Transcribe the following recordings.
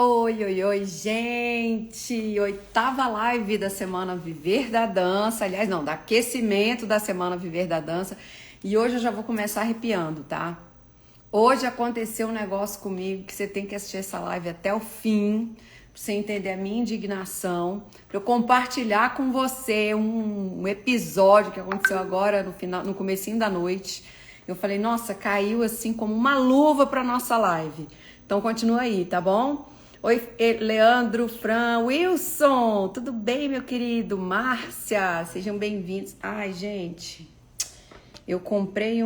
Oi, oi, oi, gente! Oitava live da Semana Viver da Dança. Aliás, não, do aquecimento da Semana Viver da Dança. E hoje eu já vou começar arrepiando, tá? Hoje aconteceu um negócio comigo que você tem que assistir essa live até o fim, pra você entender a minha indignação, pra eu compartilhar com você um episódio que aconteceu agora no final, no comecinho da noite. Eu falei, nossa, caiu assim como uma luva pra nossa live. Então continua aí, tá bom? Oi, Leandro, Fran, Wilson, tudo bem, meu querido? Márcia, sejam bem-vindos. Ai, gente, eu comprei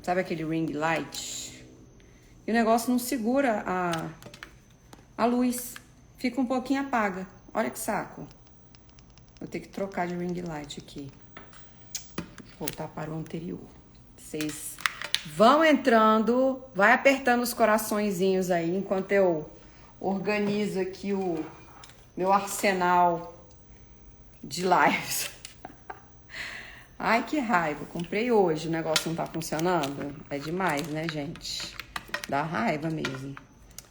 sabe aquele ring light? E o negócio não segura a luz, fica um pouquinho apaga. Olha que saco. Vou ter que trocar de ring light aqui. Voltar para o anterior. Vocês vão entrando, vai apertando os coraçõezinhos aí, enquanto eu organizo aqui o meu arsenal de lives. Ai, que raiva. Comprei hoje, o negócio não tá funcionando. É demais, né, gente? Dá raiva mesmo.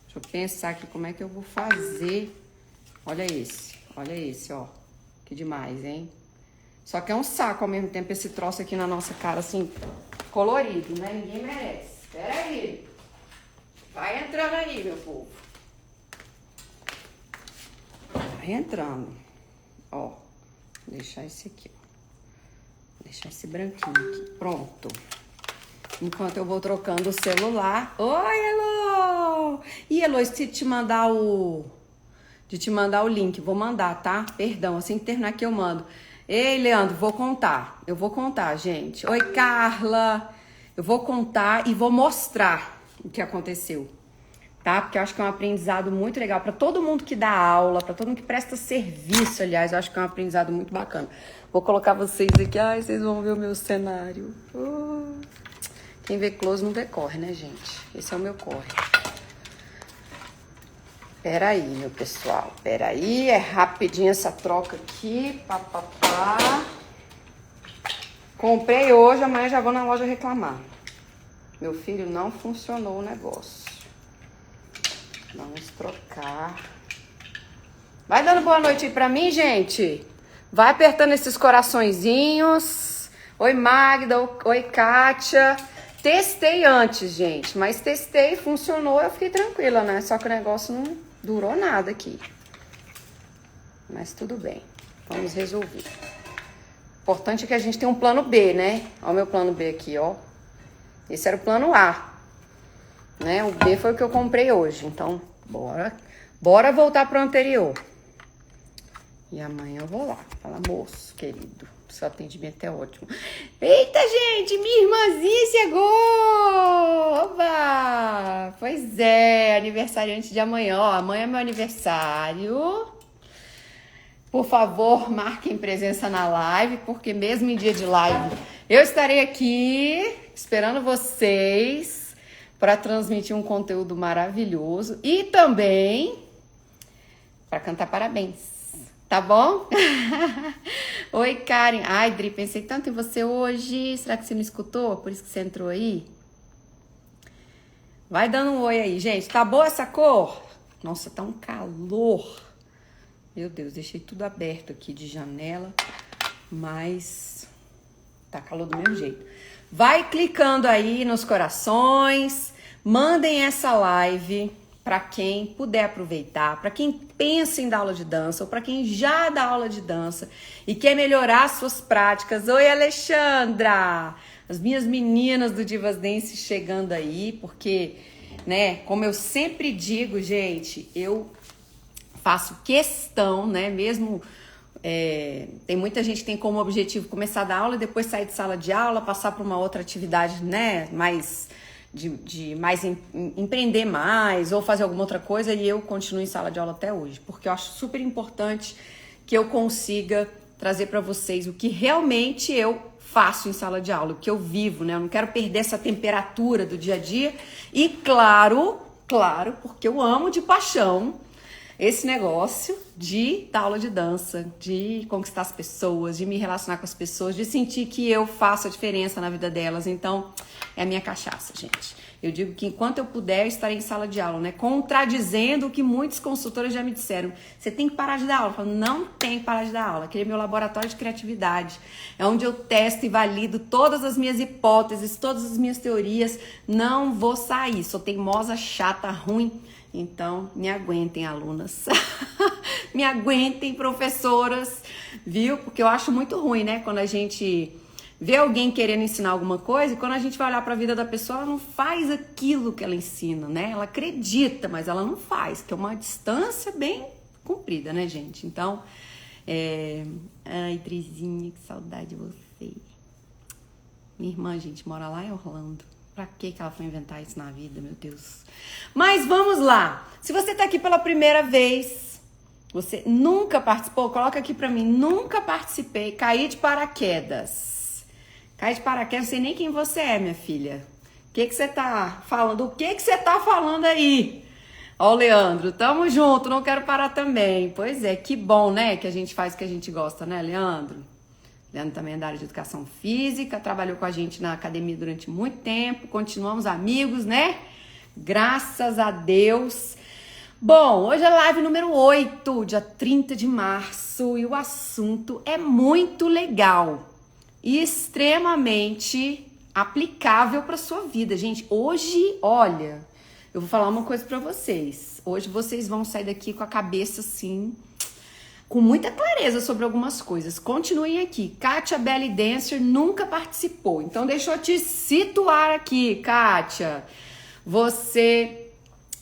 Deixa eu pensar aqui como é que eu vou fazer. Olha esse, ó. Que demais, hein? Só que é um saco ao mesmo tempo esse troço aqui na nossa cara, assim, colorido, né? Ninguém merece. Pera aí. Vai entrando aí, meu povo. Vai entrando. Ó. Vou deixar esse aqui, ó. Vou deixar esse branquinho aqui. Pronto. Enquanto eu vou trocando o celular. Oi, Elo! E, Elo, se te mandar de te mandar o link, vou mandar, tá? Perdão, assim que terminar aqui eu mando. Ei, Leandro, vou contar. Eu vou contar, gente. Oi, Carla. Eu vou contar e vou mostrar o que aconteceu, tá? Porque eu acho que é um aprendizado muito legal para todo mundo que dá aula, para todo mundo que presta serviço, aliás, eu acho que é um aprendizado muito bacana. Vou colocar vocês aqui, ai, vocês vão ver o meu cenário. Quem vê close não vê corre, né, gente? Esse é o meu corre. Peraí, meu pessoal, peraí, é rapidinho essa troca aqui, papapá. Comprei hoje, amanhã já vou na loja reclamar. Meu filho, não funcionou o negócio. Vamos trocar. Vai dando boa noite aí pra mim, gente. Vai apertando esses coraçõezinhos. Oi, Magda, oi, Kátia. Testei antes, gente, mas testei, funcionou, eu fiquei tranquila, né? Só que o negócio não durou nada aqui. Mas tudo bem, vamos resolver. Importante é que a gente tem um plano B, né? Olha o meu plano B aqui, ó. Esse era o plano A, né? O B foi o que eu comprei hoje, então bora voltar pro anterior. E amanhã eu vou lá. Fala, moço, querido. Seu atendimento é ótimo. Eita, gente, minha irmãzinha chegou! Oba! Pois é, aniversariante de amanhã. Ó, amanhã é meu aniversário. Por favor, marquem presença na live, porque mesmo em dia de live, eu estarei aqui esperando vocês para transmitir um conteúdo maravilhoso e também para cantar parabéns. Tá bom? Oi, Karen. Ai, Dri, pensei tanto em você hoje. Será que você me escutou? Por isso que você entrou aí? Vai dando um oi aí, gente. Tá boa essa cor? Nossa, tá um calor. Meu Deus, deixei tudo aberto aqui de janela. Mas tá calor do mesmo jeito. Vai clicando aí nos corações. Mandem essa live para quem puder aproveitar, para quem pensa em dar aula de dança ou para quem já dá aula de dança e quer melhorar suas práticas. Oi, Alexandra! As minhas meninas do Divas Dance chegando aí, porque, né, como eu sempre digo, gente, eu faço questão, né, mesmo tem muita gente que tem como objetivo começar a dar aula e depois sair de sala de aula, passar para uma outra atividade, né, mais de mais empreender mais ou fazer alguma outra coisa, e eu continuo em sala de aula até hoje, porque eu acho super importante que eu consiga trazer para vocês o que realmente eu faço em sala de aula, o que eu vivo, né? Eu não quero perder essa temperatura do dia a dia e claro, porque eu amo de paixão esse negócio de dar aula de dança, de conquistar as pessoas, de me relacionar com as pessoas, de sentir que eu faço a diferença na vida delas. Então, é a minha cachaça, gente. Eu digo que enquanto eu puder, eu estarei em sala de aula, né? Contradizendo o que muitos consultores já me disseram. Você tem que parar de dar aula. Eu falo, não tem que parar de dar aula. Aquele é meu laboratório de criatividade. É onde eu testo e valido todas as minhas hipóteses, todas as minhas teorias. Não vou sair. Sou teimosa, chata, ruim. Então, me aguentem, alunas. Me aguentem, professoras. Viu? Porque eu acho muito ruim, né? Quando a gente vê alguém querendo ensinar alguma coisa e quando a gente vai olhar para a vida da pessoa, ela não faz aquilo que ela ensina, né? Ela acredita, mas ela não faz, que é uma distância bem comprida, né, gente? Então, ai, Drizinha, que saudade de você. Minha irmã, gente, mora lá em Orlando. Pra que ela foi inventar isso na vida, meu Deus? Mas vamos lá. Se você tá aqui pela primeira vez, você nunca participou, coloca aqui pra mim, nunca participei, caí de paraquedas. Cai de paraquedas, não sei nem quem você é, minha filha. O que você tá falando? O que você tá falando aí? Ó, Leandro, tamo junto, não quero parar também. Pois é, que bom, né, que a gente faz o que a gente gosta, né, Leandro? Leandro também é da área de educação física, trabalhou com a gente na academia durante muito tempo, continuamos amigos, né? Graças a Deus. Bom, hoje é live número 8, dia 30 de março, e o assunto é muito legal. E extremamente aplicável para sua vida, gente. Hoje, olha, eu vou falar uma coisa para vocês. Hoje vocês vão sair daqui com a cabeça assim, com muita clareza sobre algumas coisas. Continuem aqui. Kátia Belly Dancer nunca participou. Então deixa eu te situar aqui, Kátia. Você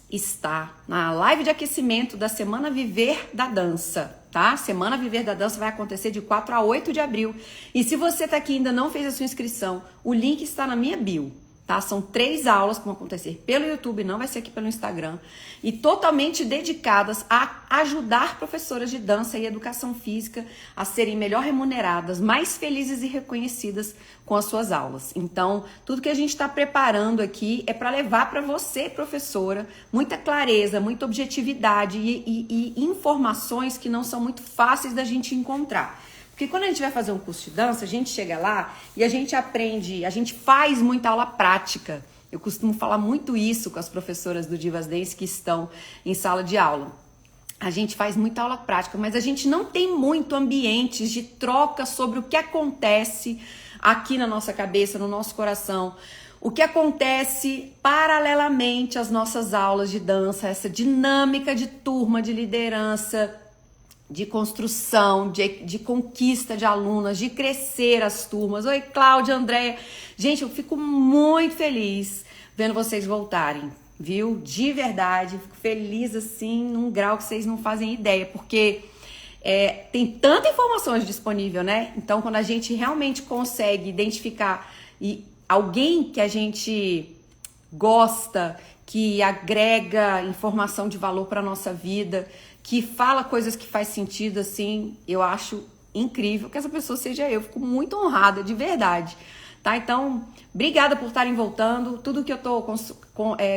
está na live de aquecimento da Semana Viver da Dança. Tá? Semana Viver da Dança vai acontecer de 4 a 8 de abril. E se você tá aqui e ainda não fez a sua inscrição, o link está na minha bio, tá? São 3 aulas que vão acontecer pelo YouTube, não vai ser aqui pelo Instagram. E totalmente dedicadas a ajudar professoras de dança e educação física a serem melhor remuneradas, mais felizes e reconhecidas com as suas aulas. Então, tudo que a gente está preparando aqui é para levar para você, professora, muita clareza, muita objetividade e informações que não são muito fáceis da gente encontrar. Porque quando a gente vai fazer um curso de dança, a gente chega lá e a gente aprende, a gente faz muita aula prática. Eu costumo falar muito isso com as professoras do Divas Dance que estão em sala de aula. A gente faz muita aula prática, mas a gente não tem muito ambientes de troca sobre o que acontece aqui na nossa cabeça, no nosso coração. O que acontece paralelamente às nossas aulas de dança, essa dinâmica de turma, de liderança, de construção, de conquista de alunas, de crescer as turmas. Oi, Cláudia, Andréia. Gente, eu fico muito feliz vendo vocês voltarem, viu? De verdade, fico feliz assim, num grau que vocês não fazem ideia, porque tem tanta informação disponível, né? Então, quando a gente realmente consegue identificar alguém que a gente gosta, que agrega informação de valor para nossa vida, que fala coisas que faz sentido, assim, eu acho incrível que essa pessoa seja eu. Fico muito honrada, de verdade, tá? Então, obrigada por estarem voltando. Tudo que eu tô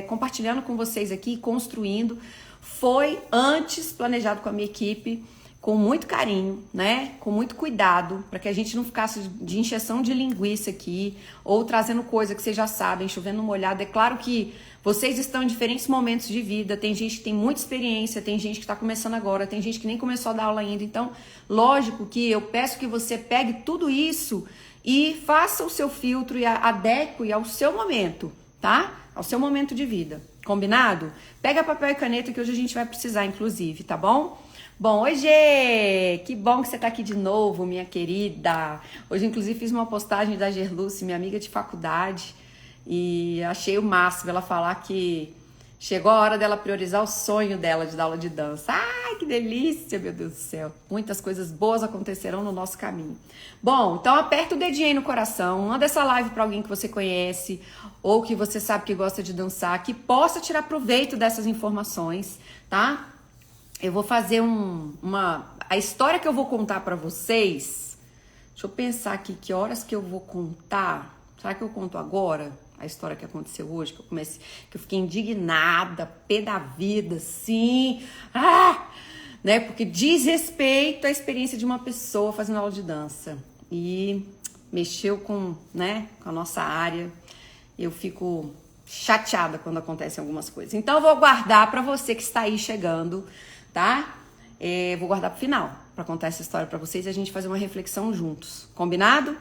compartilhando com vocês aqui, construindo, foi antes planejado com a minha equipe, com muito carinho, né? Com muito cuidado, para que a gente não ficasse de encheção de linguiça aqui, ou trazendo coisa que vocês já sabem, chovendo no molhado. É claro que vocês estão em diferentes momentos de vida, tem gente que tem muita experiência, tem gente que está começando agora, tem gente que nem começou a dar aula ainda. Então, lógico que eu peço que você pegue tudo isso e faça o seu filtro e adeque ao seu momento, tá? Ao seu momento de vida. Combinado? Pega papel e caneta que hoje a gente vai precisar, inclusive, tá bom? Bom, oi, Gê! Que bom que você tá aqui de novo, minha querida. Hoje, inclusive, fiz uma postagem da Gerluce, minha amiga de faculdade, e achei o máximo ela falar que chegou a hora dela priorizar o sonho dela de dar aula de dança. Ai, que delícia, meu Deus do céu. Muitas coisas boas acontecerão no nosso caminho. Bom, então aperta o dedinho aí no coração, manda essa live para alguém que você conhece ou que você sabe que gosta de dançar, que possa tirar proveito dessas informações, tá? Eu vou fazer a história que eu vou contar para vocês. Deixa eu pensar aqui que horas que eu vou contar. Será que eu conto agora a história que aconteceu hoje? Que eu fiquei indignada, pé da vida, sim. Né? Porque diz respeito à experiência de uma pessoa fazendo aula de dança. E mexeu com, né, com a nossa área. Eu fico chateada quando acontecem algumas coisas. Então eu vou guardar para você que está aí chegando, tá? Vou guardar pro final para contar essa história para vocês e a gente fazer uma reflexão juntos. Combinado?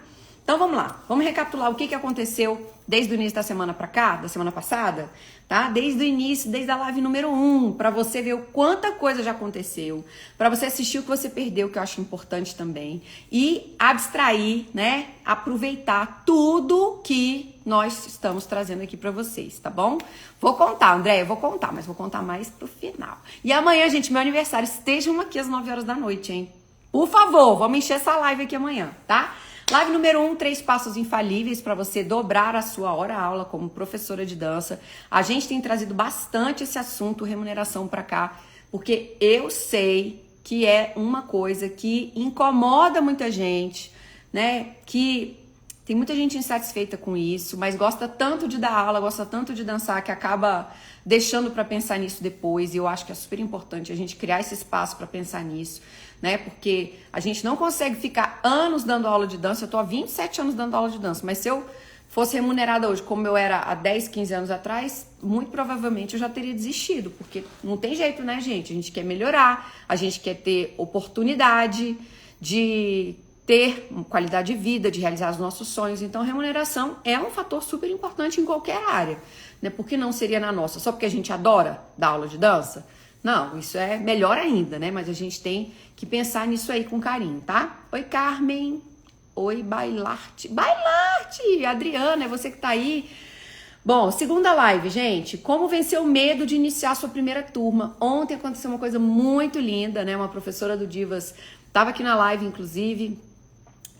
Então vamos lá, vamos recapitular o que aconteceu desde o início da semana pra cá, da semana passada, tá? Desde o início, desde a live número 1, pra você ver o quanta coisa já aconteceu, pra você assistir o que você perdeu, que eu acho importante também, e abstrair, né? Aproveitar tudo que nós estamos trazendo aqui pra vocês, tá bom? Vou contar, André, eu vou contar, mas vou contar mais pro final. E amanhã, gente, meu aniversário, estejam aqui às 9 horas da noite, hein? Por favor, vamos encher essa live aqui amanhã, tá? Live número 1, 3 passos infalíveis para você dobrar a sua hora-aula como professora de dança. A gente tem trazido bastante esse assunto, remuneração, para cá, porque eu sei que é uma coisa que incomoda muita gente, né? Que tem muita gente insatisfeita com isso, mas gosta tanto de dar aula, gosta tanto de dançar, que acaba deixando para pensar nisso depois. E eu acho que é super importante a gente criar esse espaço para pensar nisso, né? Porque a gente não consegue ficar anos dando aula de dança. Eu tô há 27 anos dando aula de dança, mas se eu fosse remunerada hoje como eu era há 10, 15 anos atrás, muito provavelmente eu já teria desistido, porque não tem jeito, né, gente? A gente quer melhorar, a gente quer ter oportunidade de ter qualidade de vida, de realizar os nossos sonhos. Então, remuneração é um fator super importante em qualquer área, né? Por que não seria na nossa? Só porque a gente adora dar aula de dança? Não, isso é melhor ainda, né? Mas a gente tem que pensar nisso aí com carinho, tá? Oi, Carmen. Oi, Bailarte. Bailarte! Adriana, é você que tá aí. Bom, segunda live, gente. Como vencer o medo de iniciar a sua primeira turma. Ontem aconteceu uma coisa muito linda, né? Uma professora do Divas tava aqui na live, inclusive,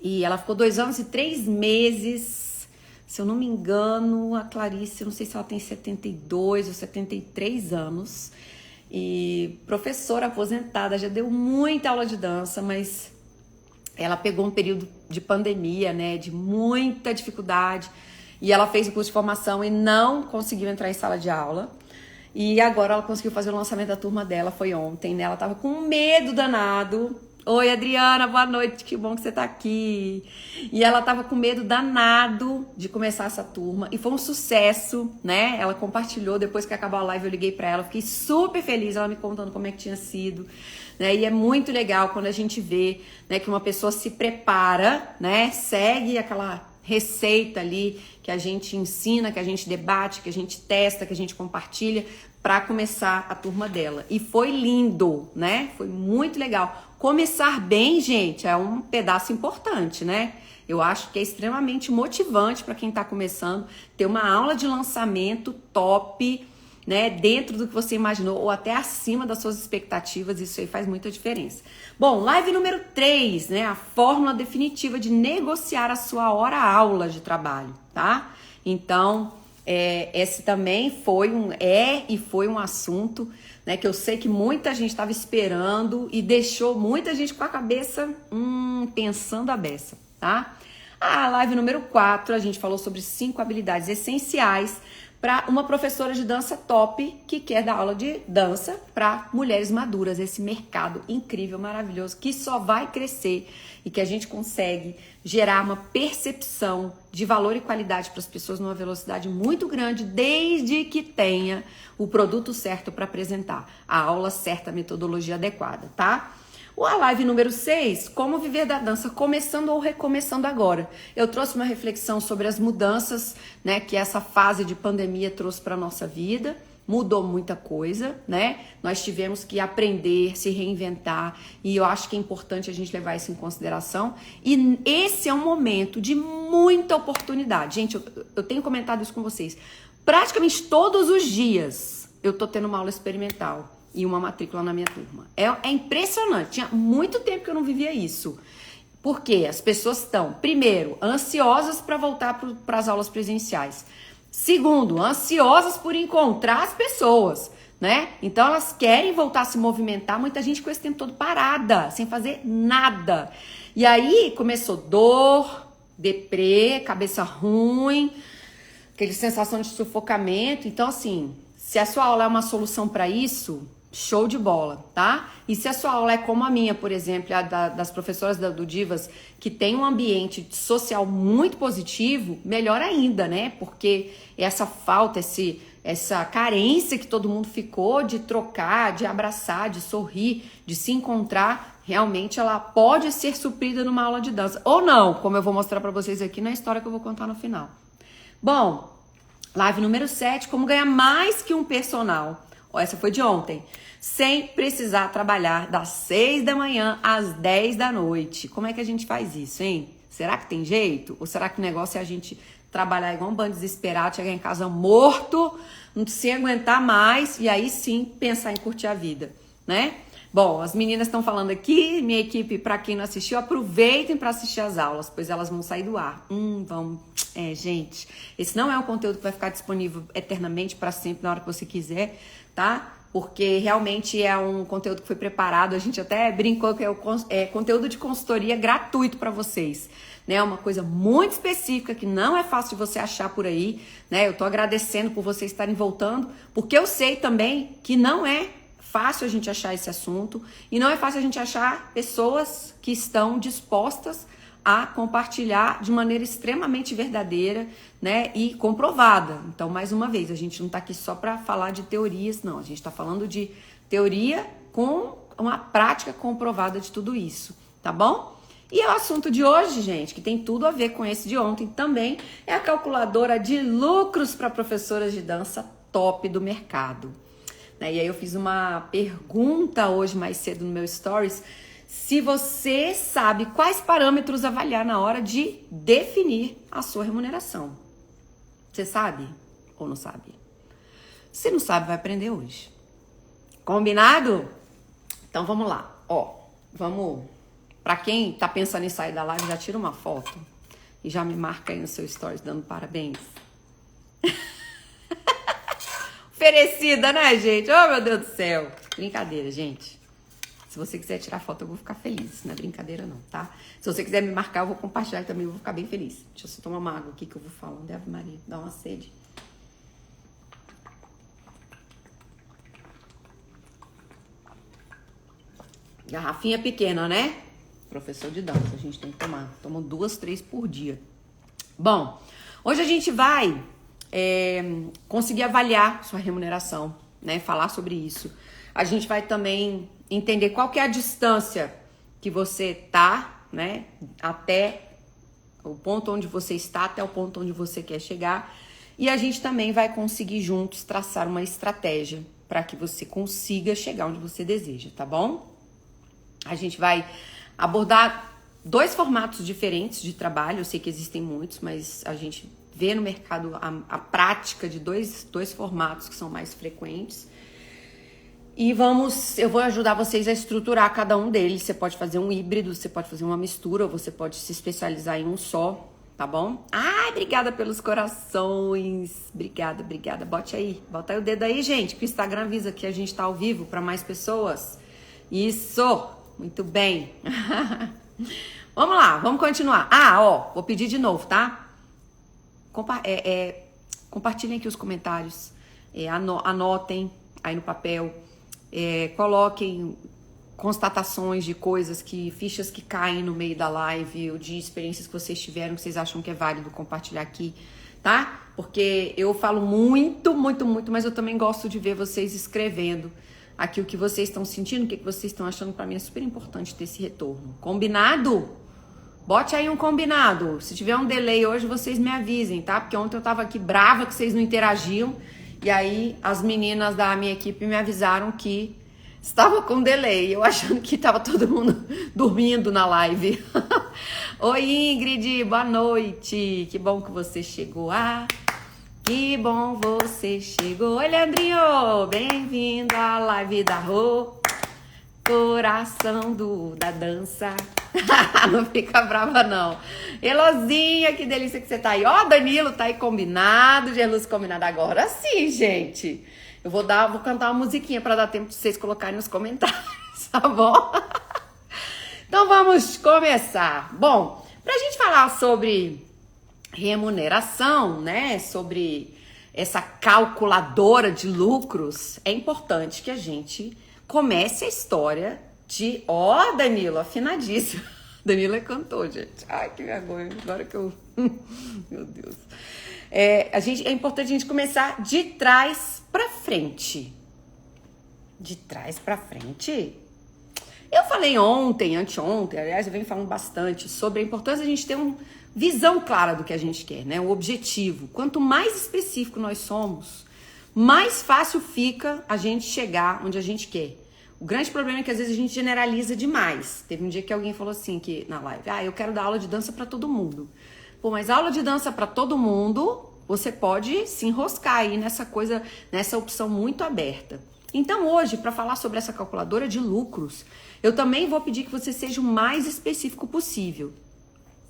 e ela ficou 2 anos e 3 meses. Se eu não me engano, a Clarice, eu não sei se ela tem 72 ou 73 anos. E professora aposentada, já deu muita aula de dança, mas ela pegou um período de pandemia, né, de muita dificuldade, e ela fez o curso de formação e não conseguiu entrar em sala de aula. E agora ela conseguiu fazer o lançamento da turma dela, foi ontem, né? Ela tava com um medo danado. Oi, Adriana, boa noite, que bom que você tá aqui. E ela tava com medo danado de começar essa turma, e foi um sucesso, né? Ela compartilhou, depois que acabou a live eu liguei pra ela, fiquei super feliz, ela me contando como é que tinha sido, né? E é muito legal quando a gente vê, né, que uma pessoa se prepara, né, segue aquela receita ali que a gente ensina, que a gente debate, que a gente testa, que a gente compartilha para começar a turma dela. E foi lindo, né? Foi muito legal. Começar bem, gente, é um pedaço importante, né? Eu acho que é extremamente motivante para quem está começando ter uma aula de lançamento top, né? Dentro do que você imaginou ou até acima das suas expectativas. Isso aí faz muita diferença. Bom, live número 3, né? A fórmula definitiva de negociar a sua hora-aula de trabalho, tá? Então, esse também foi um assunto, né, que eu sei que muita gente estava esperando e deixou muita gente com a cabeça pensando a beça, tá? A live número 4, a gente falou sobre 5 habilidades essenciais para uma professora de dança top que quer dar aula de dança para mulheres maduras, esse mercado incrível, maravilhoso, que só vai crescer e que a gente consegue gerar uma percepção de valor e qualidade para as pessoas numa velocidade muito grande, desde que tenha o produto certo para apresentar, a aula certa, a metodologia adequada, tá? A live número 6, como viver da dança, começando ou recomeçando agora. Eu trouxe uma reflexão sobre as mudanças, né, que essa fase de pandemia trouxe para a nossa vida. Mudou muita coisa, né? Nós tivemos que aprender, se reinventar, e eu acho que é importante a gente levar isso em consideração. E esse é um momento de muita oportunidade. Gente, eu tenho comentado isso com vocês. Praticamente todos os dias eu tô tendo uma aula experimental e uma matrícula na minha turma. É impressionante. Tinha muito tempo que eu não vivia isso. Porque as pessoas estão, primeiro, ansiosas para voltar para as aulas presenciais. Segundo, ansiosas por encontrar as pessoas, né? Então elas querem voltar a se movimentar. Muita gente com esse tempo todo parada, sem fazer nada. E aí começou dor, deprê, cabeça ruim, aquela sensação de sufocamento. Então, assim, se a sua aula é uma solução para isso, show de bola, tá? E se a sua aula é como a minha, por exemplo, das professoras do Divas, que tem um ambiente social muito positivo, melhor ainda, né? Porque essa falta, essa carência que todo mundo ficou de trocar, de abraçar, de sorrir, de se encontrar, realmente ela pode ser suprida numa aula de dança. Ou não, como eu vou mostrar pra vocês aqui na história que eu vou contar no final. Bom, live número 7, como ganhar mais que um personal. Essa foi de ontem. Sem precisar trabalhar das 6 da manhã às 10 da noite. Como é que a gente faz isso, hein? Será que tem jeito? Ou será que o negócio é a gente trabalhar igual um bando desesperado, chegar em casa morto, não se aguentar mais e aí sim pensar em curtir a vida, né? Bom, as meninas estão falando aqui, minha equipe, para quem não assistiu, aproveitem para assistir as aulas, pois elas vão sair do ar. Vamos. Gente, esse não é um conteúdo que vai ficar disponível eternamente, para sempre, na hora que você quiser, tá? Porque realmente é um conteúdo que foi preparado, a gente até brincou que é conteúdo de consultoria gratuito para vocês, né? Uma coisa muito específica que não é fácil de você achar por aí, né? Eu tô agradecendo por vocês estarem voltando, porque eu sei também que não é fácil a gente achar esse assunto e não é fácil a gente achar pessoas que estão dispostas a compartilhar de maneira extremamente verdadeira, né, e comprovada. Então, mais uma vez, a gente não está aqui só para falar de teorias, não. A gente está falando de teoria com uma prática comprovada de tudo isso, tá bom? E o assunto de hoje, gente, que tem tudo a ver com esse de ontem também, é a calculadora de lucros para professoras de dança top do mercado. E aí eu fiz uma pergunta hoje mais cedo no meu Stories, se você sabe quais parâmetros avaliar na hora de definir a sua remuneração. Você sabe ou não sabe? Se não sabe, vai aprender hoje. Combinado? Então vamos lá. Vamos. Pra quem tá pensando em sair da live, já tira uma foto e já me marca aí no seu Stories dando parabéns. Oferecida, né, gente? Oh, meu Deus do céu. Brincadeira, gente. Se você quiser tirar foto, eu vou ficar feliz. Não é brincadeira, não, tá? Se você quiser me marcar, eu vou compartilhar também. Eu vou ficar bem feliz. Deixa eu só tomar uma água aqui que eu vou falando. Ave Maria, dá uma sede. Garrafinha pequena, né? Professor de dança, a gente tem que tomar. Tomo 2, 3 por dia. Bom, hoje a gente vai conseguir avaliar sua remuneração, né? Falar sobre isso. A gente vai também entender qual que é a distância que você tá, né? Até o ponto onde você está, até o ponto onde você quer chegar. E a gente também vai conseguir juntos traçar uma estratégia para que você consiga chegar onde você deseja, tá bom? A gente vai abordar 2 formatos diferentes de trabalho. Eu sei que existem muitos, mas a gente vê no mercado a prática de dois formatos que são mais frequentes. E eu vou ajudar vocês a estruturar cada um deles. Você pode fazer um híbrido, você pode fazer uma mistura, ou você pode se especializar em um só, tá bom? Ai, obrigada pelos corações. Obrigada. Bota aí o dedo aí, gente, que o Instagram avisa que a gente tá ao vivo para mais pessoas. Isso, muito bem. Vamos lá, vamos continuar. Vou pedir de novo, tá? Compartilhem aqui os comentários, anotem aí no papel. Coloquem constatações de coisas, fichas que caem no meio da live, ou de experiências que vocês tiveram, que vocês acham que é válido compartilhar aqui, tá? Porque eu falo muito, mas eu também gosto de ver vocês escrevendo aqui o que vocês estão sentindo, o que vocês estão achando. Para mim é super importante ter esse retorno. Combinado? Bote aí um combinado. Se tiver um delay hoje, vocês me avisem, tá? Porque ontem eu tava aqui brava que vocês não interagiam. E aí as meninas da minha equipe me avisaram que estava com delay. Eu achando que tava todo mundo dormindo na live. Oi, Ingrid, boa noite. Que bom que você chegou. Que bom você chegou. Oi, Leandrinho, bem-vindo à live da Rô. Coração da dança. Não fica brava, não. Elozinha, que delícia que você tá aí. Danilo tá aí combinado. Jesus combinado agora sim, gente. Eu vou cantar uma musiquinha pra dar tempo de vocês colocarem nos comentários, tá bom? Então vamos começar. Bom, pra gente falar sobre remuneração, né? Sobre essa calculadora de lucros, é importante que a gente comece a história de... Ó, Danilo, afinadíssimo. Danilo é cantor, gente. Ai, que vergonha. Agora que eu... Meu Deus. É importante a gente começar de trás pra frente. De trás pra frente? Eu falei ontem, anteontem, aliás, eu venho falando bastante sobre a importância de a gente ter uma visão clara do que a gente quer, né? O objetivo. Quanto mais específico nós somos, mais fácil fica a gente chegar onde a gente quer. O grande problema é que às vezes a gente generaliza demais. Teve um dia que alguém falou assim, que na live, eu quero dar aula de dança pra todo mundo. Pô, mas aula de dança pra todo mundo, você pode se enroscar aí nessa coisa, nessa opção muito aberta. Então hoje, para falar sobre essa calculadora de lucros, eu também vou pedir que você seja o mais específico possível.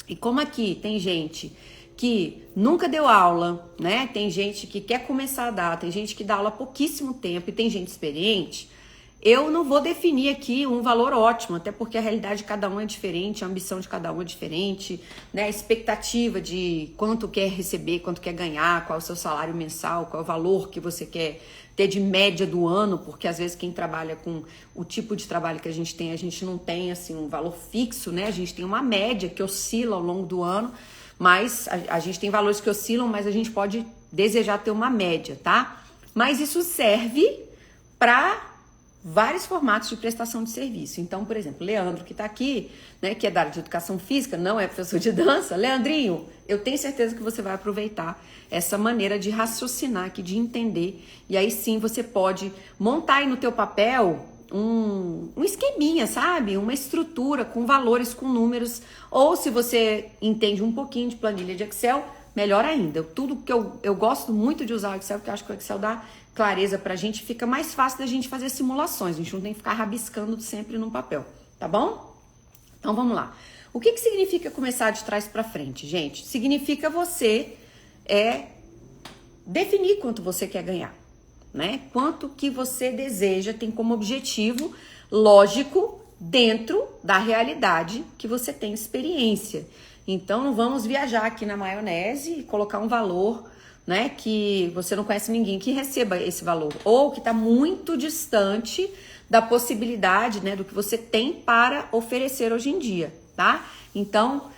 E como aqui tem gente que nunca deu aula, né? Tem gente que quer começar a dar, tem gente que dá aula há pouquíssimo tempo e tem gente experiente, eu não vou definir aqui um valor ótimo, até porque a realidade de cada um é diferente, a ambição de cada um é diferente, né? A expectativa de quanto quer receber, quanto quer ganhar, qual é o seu salário mensal, qual é o valor que você quer ter de média do ano, porque às vezes quem trabalha com o tipo de trabalho que a gente não tem assim um valor fixo, né? A gente tem uma média que oscila ao longo do ano, mas a gente tem valores que oscilam, mas a gente pode desejar ter uma média, tá? Mas isso serve para vários formatos de prestação de serviço. Então, por exemplo, Leandro, que está aqui, né, que é da área de educação física, não é professor de dança. Leandrinho, eu tenho certeza que você vai aproveitar essa maneira de raciocinar aqui, de entender. E aí sim você pode montar aí no teu papel um esqueminha, sabe? Uma estrutura com valores, com números. Ou se você entende um pouquinho de planilha de Excel, melhor ainda. Tudo que eu gosto muito de usar o Excel, porque eu acho que o Excel dá clareza pra gente, fica mais fácil da gente fazer simulações. A gente não tem que ficar rabiscando sempre no papel, tá bom? Então vamos lá. O que significa começar de trás pra frente, gente? Significa você definir quanto você quer ganhar, né? Quanto que você deseja, tem como objetivo, lógico, dentro da realidade que você tem experiência. Então não vamos viajar aqui na maionese e colocar um valor, né, que você não conhece ninguém que receba esse valor, ou que está muito distante da possibilidade, né, do que você tem para oferecer hoje em dia, tá? Então,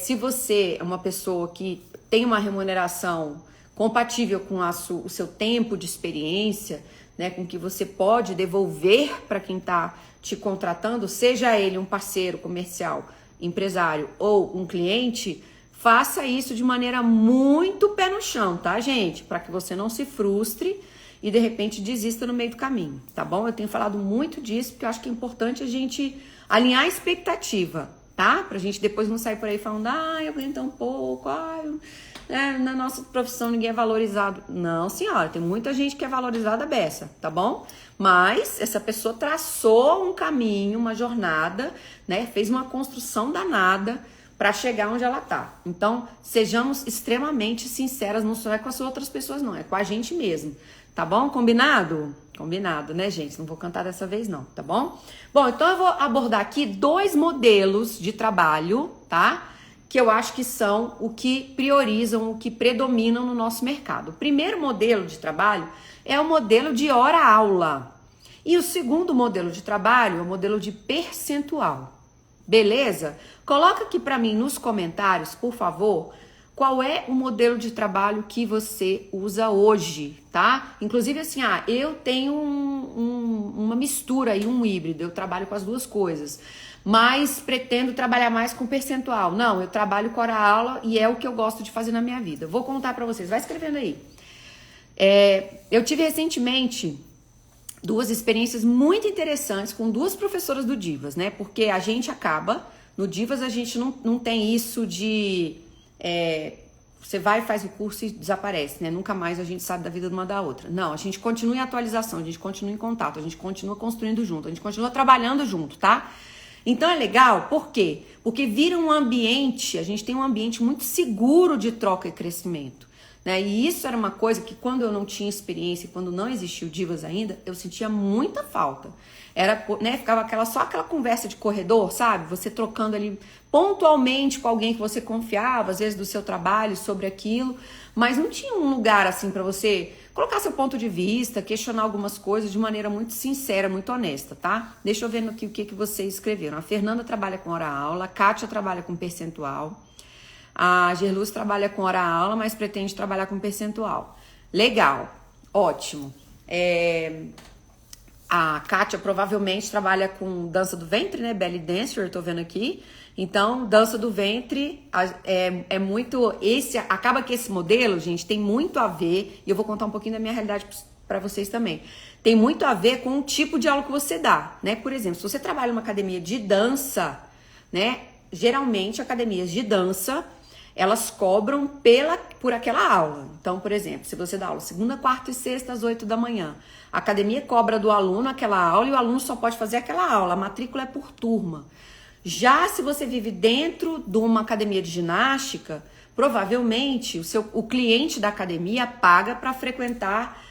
se você é uma pessoa que tem uma remuneração compatível com o seu tempo de experiência, né, com que você pode devolver para quem está te contratando, seja ele um parceiro comercial, empresário ou um cliente, faça isso de maneira muito pé no chão, tá, gente? Para que você não se frustre e de repente desista no meio do caminho, tá bom? Eu tenho falado muito disso porque eu acho que é importante a gente alinhar a expectativa, tá? Pra gente depois não sair por aí falando, eu ganho tão pouco, na nossa profissão ninguém é valorizado. Não, senhora, tem muita gente que é valorizada beça, tá bom? Mas essa pessoa traçou um caminho, uma jornada, né? Fez uma construção danada para chegar onde ela tá. Então, sejamos extremamente sinceras, não só é com as outras pessoas, não, é com a gente mesmo, tá bom? Combinado? Combinado, né, gente? Não vou cantar dessa vez, não, tá bom? Bom, então eu vou abordar aqui 2 modelos de trabalho, tá? Que eu acho que são o que priorizam, o que predominam no nosso mercado. O primeiro modelo de trabalho é o modelo de hora-aula. E o segundo modelo de trabalho é o modelo de percentual. Beleza? Coloca aqui para mim nos comentários, por favor, qual é o modelo de trabalho que você usa hoje, tá? Inclusive assim, eu tenho uma mistura aí, um híbrido, eu trabalho com as duas coisas, mas pretendo trabalhar mais com percentual. Não, eu trabalho com hora-aula e é o que eu gosto de fazer na minha vida. Vou contar para vocês, vai escrevendo aí. Eu tive recentemente 2 experiências muito interessantes com 2 professoras do Divas, né? Porque a gente acaba, no Divas a gente não tem isso de você vai, faz o curso e desaparece, né? Nunca mais a gente sabe da vida de uma da outra. Não, a gente continua em atualização, a gente continua em contato, a gente continua construindo junto, a gente continua trabalhando junto, tá? Então é legal, por quê? Porque vira um ambiente, a gente tem um ambiente muito seguro de troca e crescimento. né? E isso era uma coisa que quando eu não tinha experiência, quando não existia o Divas ainda, eu sentia muita falta. Era, né, ficava só aquela conversa de corredor, sabe? Você trocando ali pontualmente com alguém que você confiava, às vezes do seu trabalho, sobre aquilo, mas não tinha um lugar assim para você colocar seu ponto de vista, questionar algumas coisas de maneira muito sincera, muito honesta, tá? Deixa eu ver aqui o que vocês escreveram. A Fernanda trabalha com hora-aula, a Kátia trabalha com percentual, a Gerluz trabalha com hora-aula, mas pretende trabalhar com percentual. Legal, ótimo. A Kátia provavelmente trabalha com dança do ventre, né? Belly dancer, eu tô vendo aqui. Então, dança do ventre é muito... Acaba que esse modelo, gente, tem muito a ver, e eu vou contar um pouquinho da minha realidade para vocês também. Tem muito a ver com o tipo de aula que você dá, né? Por exemplo, se você trabalha numa academia de dança, né? Geralmente, academias de dança, elas cobram por aquela aula. Então, por exemplo, se você dá aula segunda, quarta e sexta às 8 da manhã, a academia cobra do aluno aquela aula e o aluno só pode fazer aquela aula. A matrícula é por turma. Já se você vive dentro de uma academia de ginástica, provavelmente o cliente da academia paga para frequentar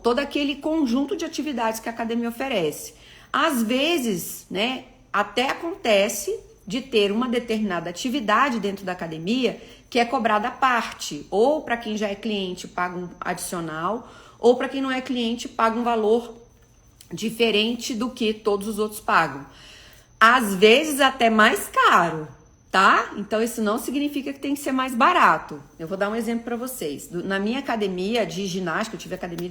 todo aquele conjunto de atividades que a academia oferece. Às vezes, né, até acontece de ter uma determinada atividade dentro da academia que é cobrada à parte, ou para quem já é cliente paga um adicional, ou para quem não é cliente paga um valor diferente do que todos os outros pagam. Às vezes até mais caro, tá? Então isso não significa que tem que ser mais barato. Eu vou dar um exemplo para vocês. Na minha academia de ginástica, eu tive academia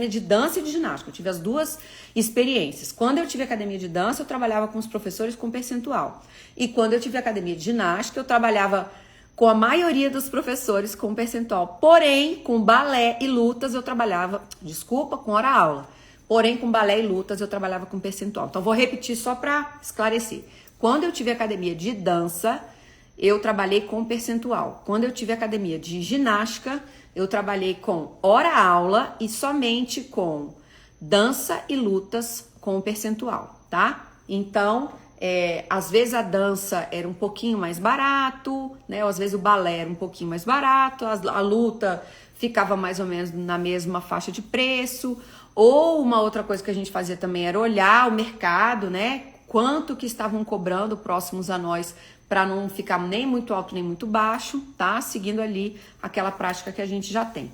de dança e de ginástica. Eu tive as duas experiências. Quando eu tive academia de dança, eu trabalhava com os professores com percentual. E quando eu tive academia de ginástica, eu trabalhava com a maioria dos professores com percentual. Porém, com balé e lutas eu trabalhava, com hora-aula. Porém, com balé e lutas eu trabalhava com percentual. Então, vou repetir só para esclarecer. Quando eu tive academia de dança, eu trabalhei com percentual. Quando eu tive academia de ginástica, eu trabalhei com hora-aula e somente com dança e lutas com percentual, tá? Então, às vezes a dança era um pouquinho mais barato, né? Ou às vezes o balé era um pouquinho mais barato, a luta ficava mais ou menos na mesma faixa de preço. Ou uma outra coisa que a gente fazia também era olhar o mercado, né? Quanto que estavam cobrando próximos a nós para não ficar nem muito alto nem muito baixo, tá? Seguindo ali aquela prática que a gente já tem.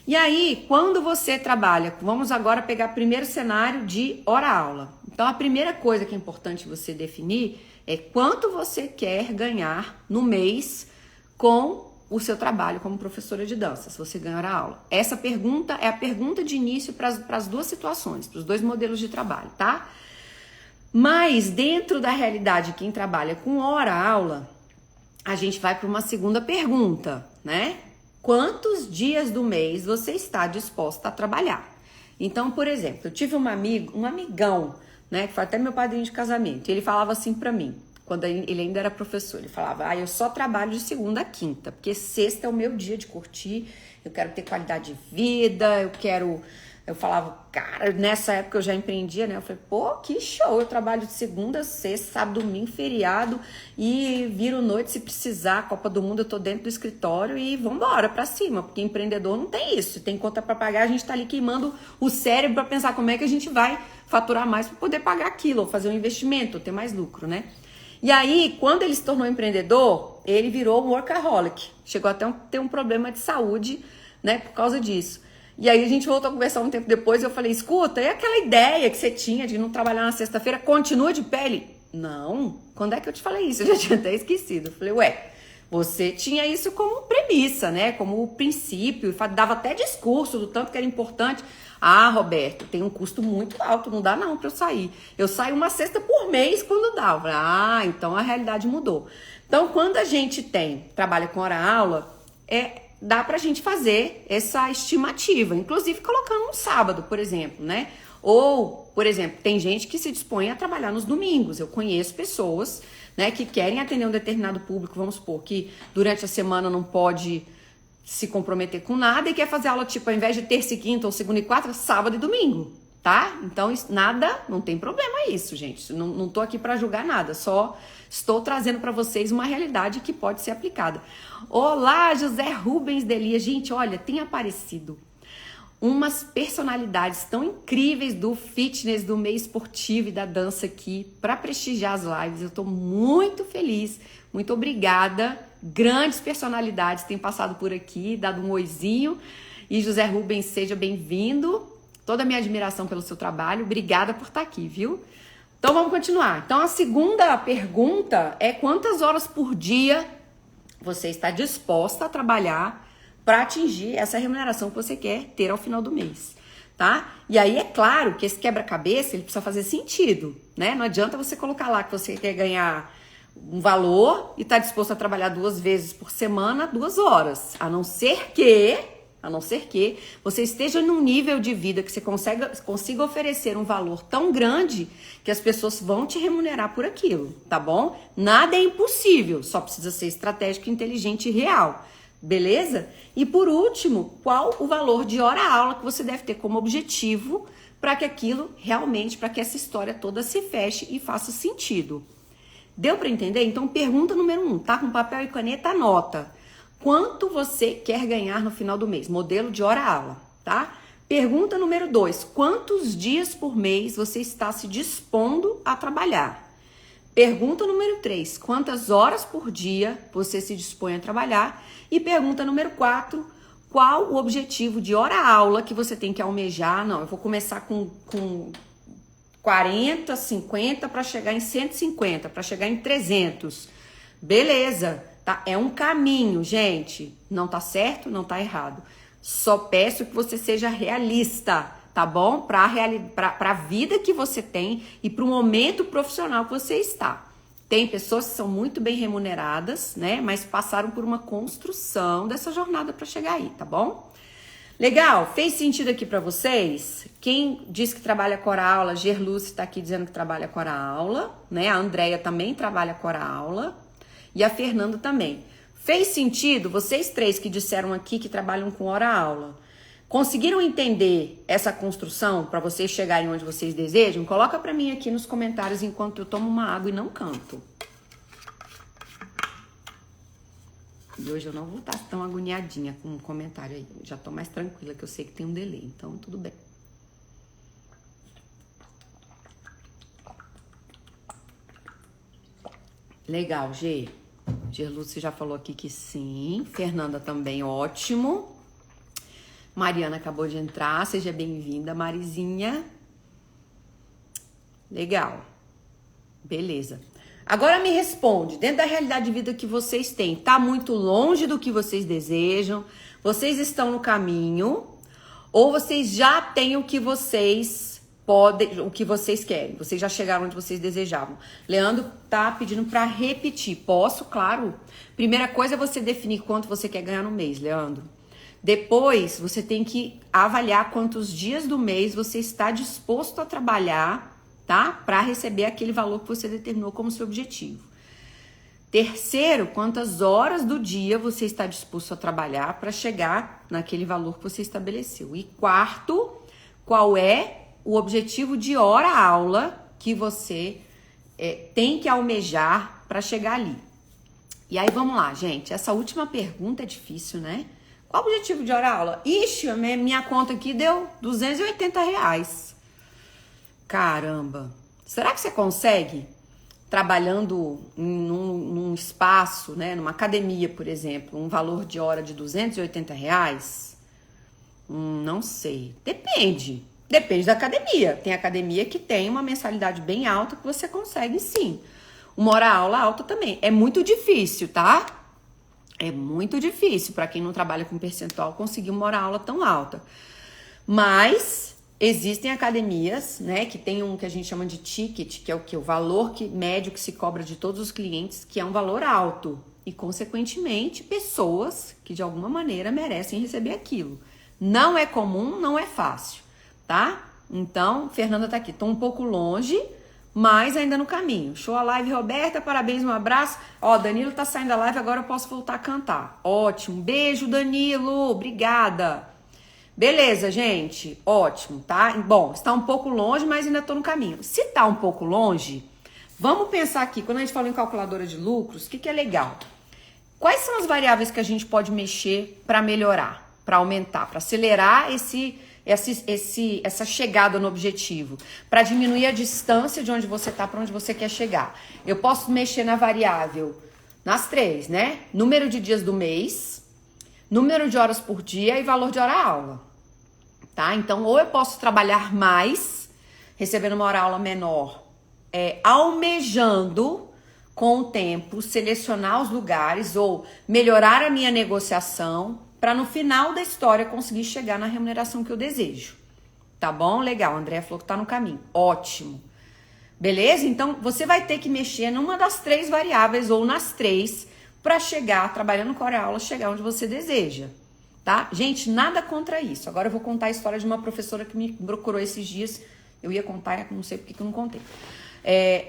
E aí, quando você trabalha, vamos agora pegar o primeiro cenário de hora-aula. Então, a primeira coisa que é importante você definir é quanto você quer ganhar no mês com o seu trabalho como professora de dança, se você ganhar a aula. Essa pergunta é a pergunta de início para as duas situações, para os dois modelos de trabalho, tá? Mas dentro da realidade, quem trabalha com hora-aula, a gente vai para uma segunda pergunta, né? Quantos dias do mês você está disposta a trabalhar? Então, por exemplo, eu tive um amigão, né, que foi até meu padrinho de casamento, e ele falava assim para mim, quando ele ainda era professor, ele falava, eu só trabalho de segunda a quinta, porque sexta é o meu dia de curtir, eu quero ter qualidade de vida, eu falava, cara, nessa época eu já empreendia, né, eu falei, pô, que show, eu trabalho de segunda, sexta, sábado, domingo, feriado, e viro noite se precisar, Copa do Mundo, eu tô dentro do escritório e vambora pra cima, porque empreendedor não tem isso, tem conta pra pagar, a gente tá ali queimando o cérebro pra pensar como é que a gente vai faturar mais pra poder pagar aquilo, ou fazer um investimento, ou ter mais lucro, né. E aí, quando ele se tornou empreendedor, ele virou um workaholic. Chegou até a ter um problema de saúde, né, por causa disso. E aí a gente voltou a conversar um tempo depois e eu falei, escuta, e aquela ideia que você tinha de não trabalhar na sexta-feira, continua de pé? Ele, não, quando é que eu te falei isso? Eu já tinha até esquecido. Eu falei, você tinha isso como premissa, né, como princípio, dava até discurso do tanto que era importante. Ah, Roberto, tem um custo muito alto, não dá não pra eu sair. Eu saio uma sexta por mês quando dá. Eu falei, então a realidade mudou. Então, quando a gente trabalha com hora-aula, dá pra gente fazer essa estimativa, inclusive colocando um sábado, por exemplo, né? Ou, por exemplo, tem gente que se dispõe a trabalhar nos domingos. Eu conheço pessoas, né, que querem atender um determinado público, vamos supor, que durante a semana não pode se comprometer com nada e quer fazer aula, tipo, ao invés de terça e quinta ou segunda e quarta, sábado e domingo. tá? Então, nada, não tem problema isso, gente. Não tô aqui para julgar nada, só estou trazendo para vocês uma realidade que pode ser aplicada. Olá, José Rubens Delia. Gente, olha, tem aparecido umas personalidades tão incríveis do fitness, do meio esportivo e da dança aqui para prestigiar as lives. Eu tô muito feliz, muito obrigada. Grandes personalidades têm passado por aqui, dado um oizinho. E José Rubens, seja bem-vindo. Toda a minha admiração pelo seu trabalho. Obrigada por estar aqui, viu? Então vamos continuar. Então a segunda pergunta é: quantas horas por dia você está disposta a trabalhar para atingir essa remuneração que você quer ter ao final do mês, tá? E aí é claro que esse quebra-cabeça ele precisa fazer sentido, né? Não adianta você colocar lá que você quer ganhar um valor e tá disposto a trabalhar 2 vezes por semana, 2 horas, a não ser que você esteja num nível de vida que você consiga oferecer um valor tão grande que as pessoas vão te remunerar por aquilo, tá bom? Nada é impossível, só precisa ser estratégico, inteligente e real. Beleza? E por último, qual o valor de hora-aula que você deve ter como objetivo para que aquilo realmente, para que essa história toda se feche e faça sentido. Deu para entender? Então, pergunta número 1, tá com papel e caneta, anota. Quanto você quer ganhar no final do mês? Modelo de hora-aula, tá? Pergunta número 2, quantos dias por mês você está se dispondo a trabalhar? Pergunta número 3, quantas horas por dia você se dispõe a trabalhar? E pergunta número 4, qual o objetivo de hora-aula que você tem que almejar? Não, eu vou começar com 40, 50 para chegar em 150, para chegar em 300. Beleza, tá? É um caminho, gente. Não tá certo, não tá errado. Só peço que você seja realista, tá bom? Para a vida que você tem e para o momento profissional que você está. Tem pessoas que são muito bem remuneradas, né? Mas passaram por uma construção dessa jornada para chegar aí, tá bom? Legal? Fez sentido aqui para vocês? Quem diz que trabalha com hora-aula, Gerluce está aqui dizendo que trabalha com hora-aula, né? A Andrea também trabalha com hora-aula e a Fernanda também. Fez sentido? Vocês 3 que disseram aqui que trabalham com hora-aula, conseguiram entender essa construção para vocês chegarem onde vocês desejam? Coloca para mim aqui nos comentários enquanto eu tomo uma água e não canto. E hoje eu não vou estar tão agoniadinha com um comentário aí. Já tô mais tranquila, que eu sei que tem um delay, então tudo bem. Legal, G. Gerluce já falou aqui que sim. Fernanda também, ótimo. Mariana acabou de entrar, seja bem-vinda, Marizinha. Legal. Beleza. Agora me responde, dentro da realidade de vida que vocês têm, tá muito longe do que vocês desejam? Vocês estão no caminho? Ou vocês já têm o que vocês podem, o que vocês querem? Vocês já chegaram onde vocês desejavam? Leandro tá pedindo para repetir. Posso? Claro. Primeira coisa é você definir quanto você quer ganhar no mês, Leandro. Depois, você tem que avaliar quantos dias do mês você está disposto a trabalhar, tá? Para receber aquele valor que você determinou como seu objetivo. Terceiro, quantas horas do dia você está disposto a trabalhar para chegar naquele valor que você estabeleceu. E quarto, qual é o objetivo de hora-aula que você tem que almejar para chegar ali. E aí, vamos lá, gente. Essa última pergunta é difícil, né? Qual o objetivo de hora-aula? Ixi, minha conta aqui deu R$280. Caramba! Será que você consegue, trabalhando num espaço, né, numa academia, por exemplo, um valor de hora de R$280? Não sei. Depende. Depende da academia. Tem academia que tem uma mensalidade bem alta que você consegue, sim. Uma hora-aula alta também. É muito difícil, tá? É muito difícil para quem não trabalha com percentual conseguir uma hora-aula tão alta. Mas existem academias, né, que tem um que a gente chama de ticket, que é o que? O valor médio que se cobra de todos os clientes, que é um valor alto. E, consequentemente, pessoas que de alguma maneira merecem receber aquilo. Não é comum, não é fácil, tá? Então, Fernanda tá aqui. Tô um pouco longe, mas ainda no caminho. Show a live, Roberta. Parabéns, um abraço. Ó, Danilo tá saindo da live, agora eu posso voltar a cantar. Ótimo. Beijo, Danilo. Obrigada. Beleza, gente, ótimo, tá? Bom, está um pouco longe, mas ainda tô no caminho. Se tá um pouco longe, vamos pensar aqui, quando a gente fala em calculadora de lucros, o que é legal? Quais são as variáveis que a gente pode mexer para melhorar, para aumentar, para acelerar essa chegada no objetivo, para diminuir a distância de onde você está para onde você quer chegar? Eu posso mexer na variável, nas três, né? Número de dias do mês, número de horas por dia e valor de hora-aula, tá? Então, ou eu posso trabalhar mais, recebendo uma hora-aula menor, almejando com o tempo selecionar os lugares ou melhorar a minha negociação para no final da história conseguir chegar na remuneração que eu desejo. Tá bom? Legal, a Andréa falou que tá no caminho. Ótimo. Beleza? Então, você vai ter que mexer numa das três variáveis ou nas três para chegar, trabalhando com a aula, chegar onde você deseja. Tá? Gente, nada contra isso. Agora eu vou contar a história de uma professora que me procurou esses dias. Eu ia contar, não sei porque que eu não contei.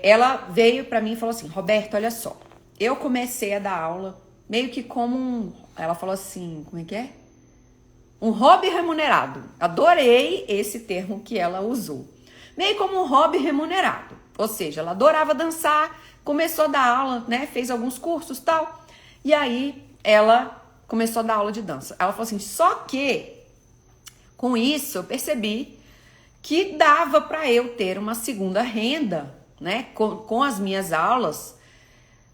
Ela veio para mim e falou assim: Roberto, olha só, eu comecei a dar aula meio que como ela falou assim, como é que é? Um hobby remunerado. Adorei esse termo que ela usou. Meio como um hobby remunerado. Ou seja, ela adorava dançar, começou a dar aula, né? Fez alguns cursos e tal. E aí ela começou a dar aula de dança. Ela falou assim, só que com isso eu percebi que dava para eu ter uma segunda renda, né? Com as minhas aulas,